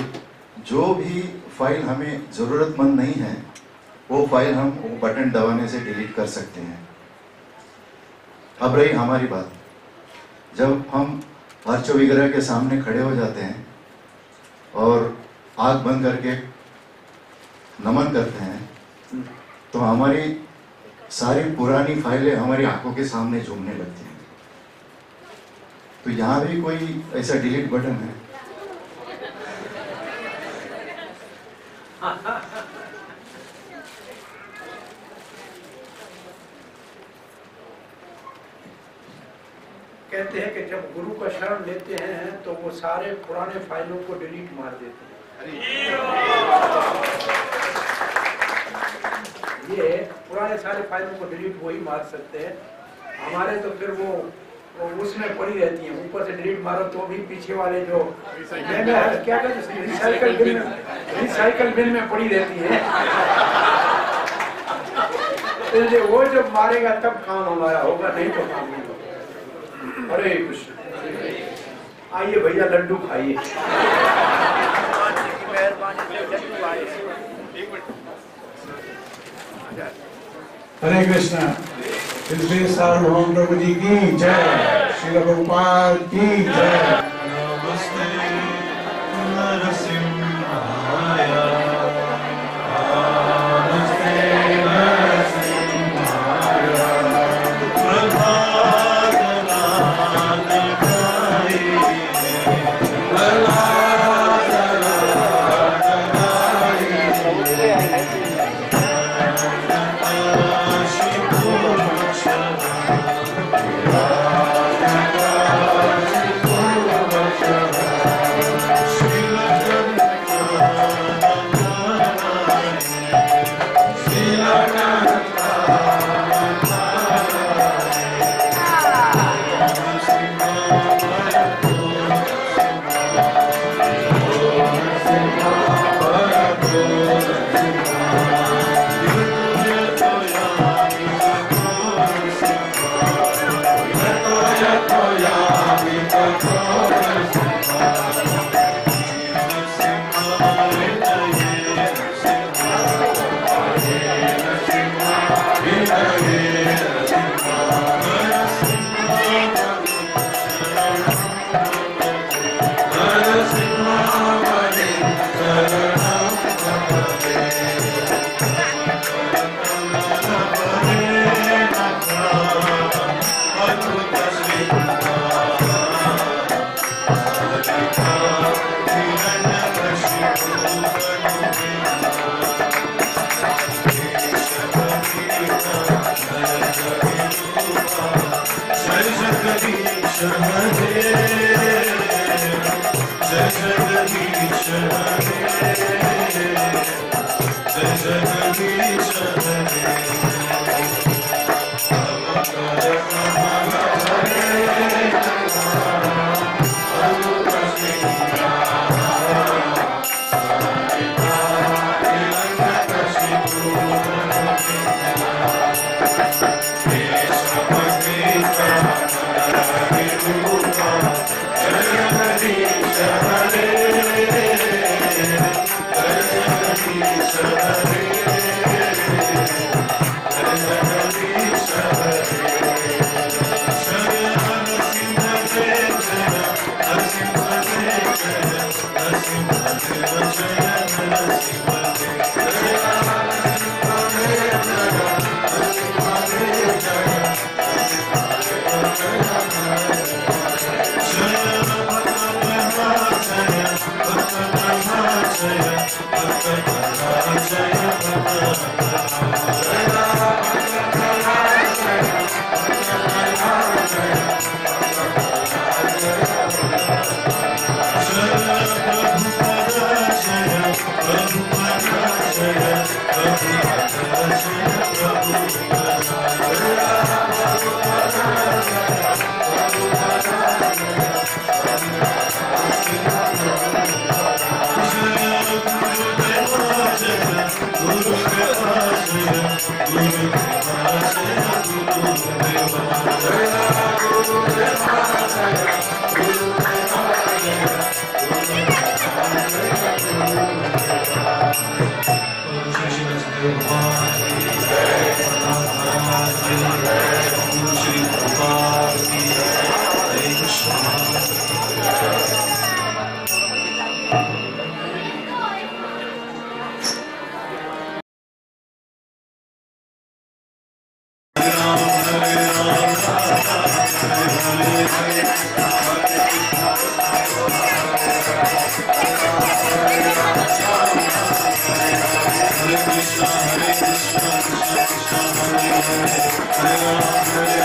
जो भी फाइल हमें जरूरतमंद नहीं है वो फाइल हम वो बटन दबाने से डिलीट कर सकते हैं। अब रही हमारी बात, जब हम अर्च विग्रह के सामने खड़े हो जाते हैं और आंख बंद करके नमन करते हैं, तो हमारी सारी पुरानी फाइलें हमारी आंखों के सामने झूमने लगती हैं। तो यहाँ भी कोई ऐसा डिलीट बटन है? कहते हैं कि जब गुरु का शरण लेते हैं तो वो सारे पुराने फाइलों को डिलीट मार देते हैं। ये पुराने सारे फाइलों को डिलीट वही मार सकते हैं। हमारे तो फिर वो उसमें पड़ी रहती है, ऊपर से डिलीट मारो तो भी पीछे वाले जो क्या कहते हैं रिसाइकल बिन में पड़ी रहती है। तो वो जब मारेगा तब काम हमारा होगा, नहीं तो काम नहीं होगा। हरे कृष्ण। आइए भैया लड्डू खाइए। हरे कृष्णा। इसलिए सार्वभौम प्रभु जी की जय, श्रील प्रभुपाद की जय। नमस्ते नरसिंहाय, नमस्ते नरसिंहाय, प्रभात नाद गाए, प्रभात नाद गाए, काशी पुरुष Hare Krishna, Hare Krishna, Krishna Krishna, Hare Hare, Hare Rama, Hare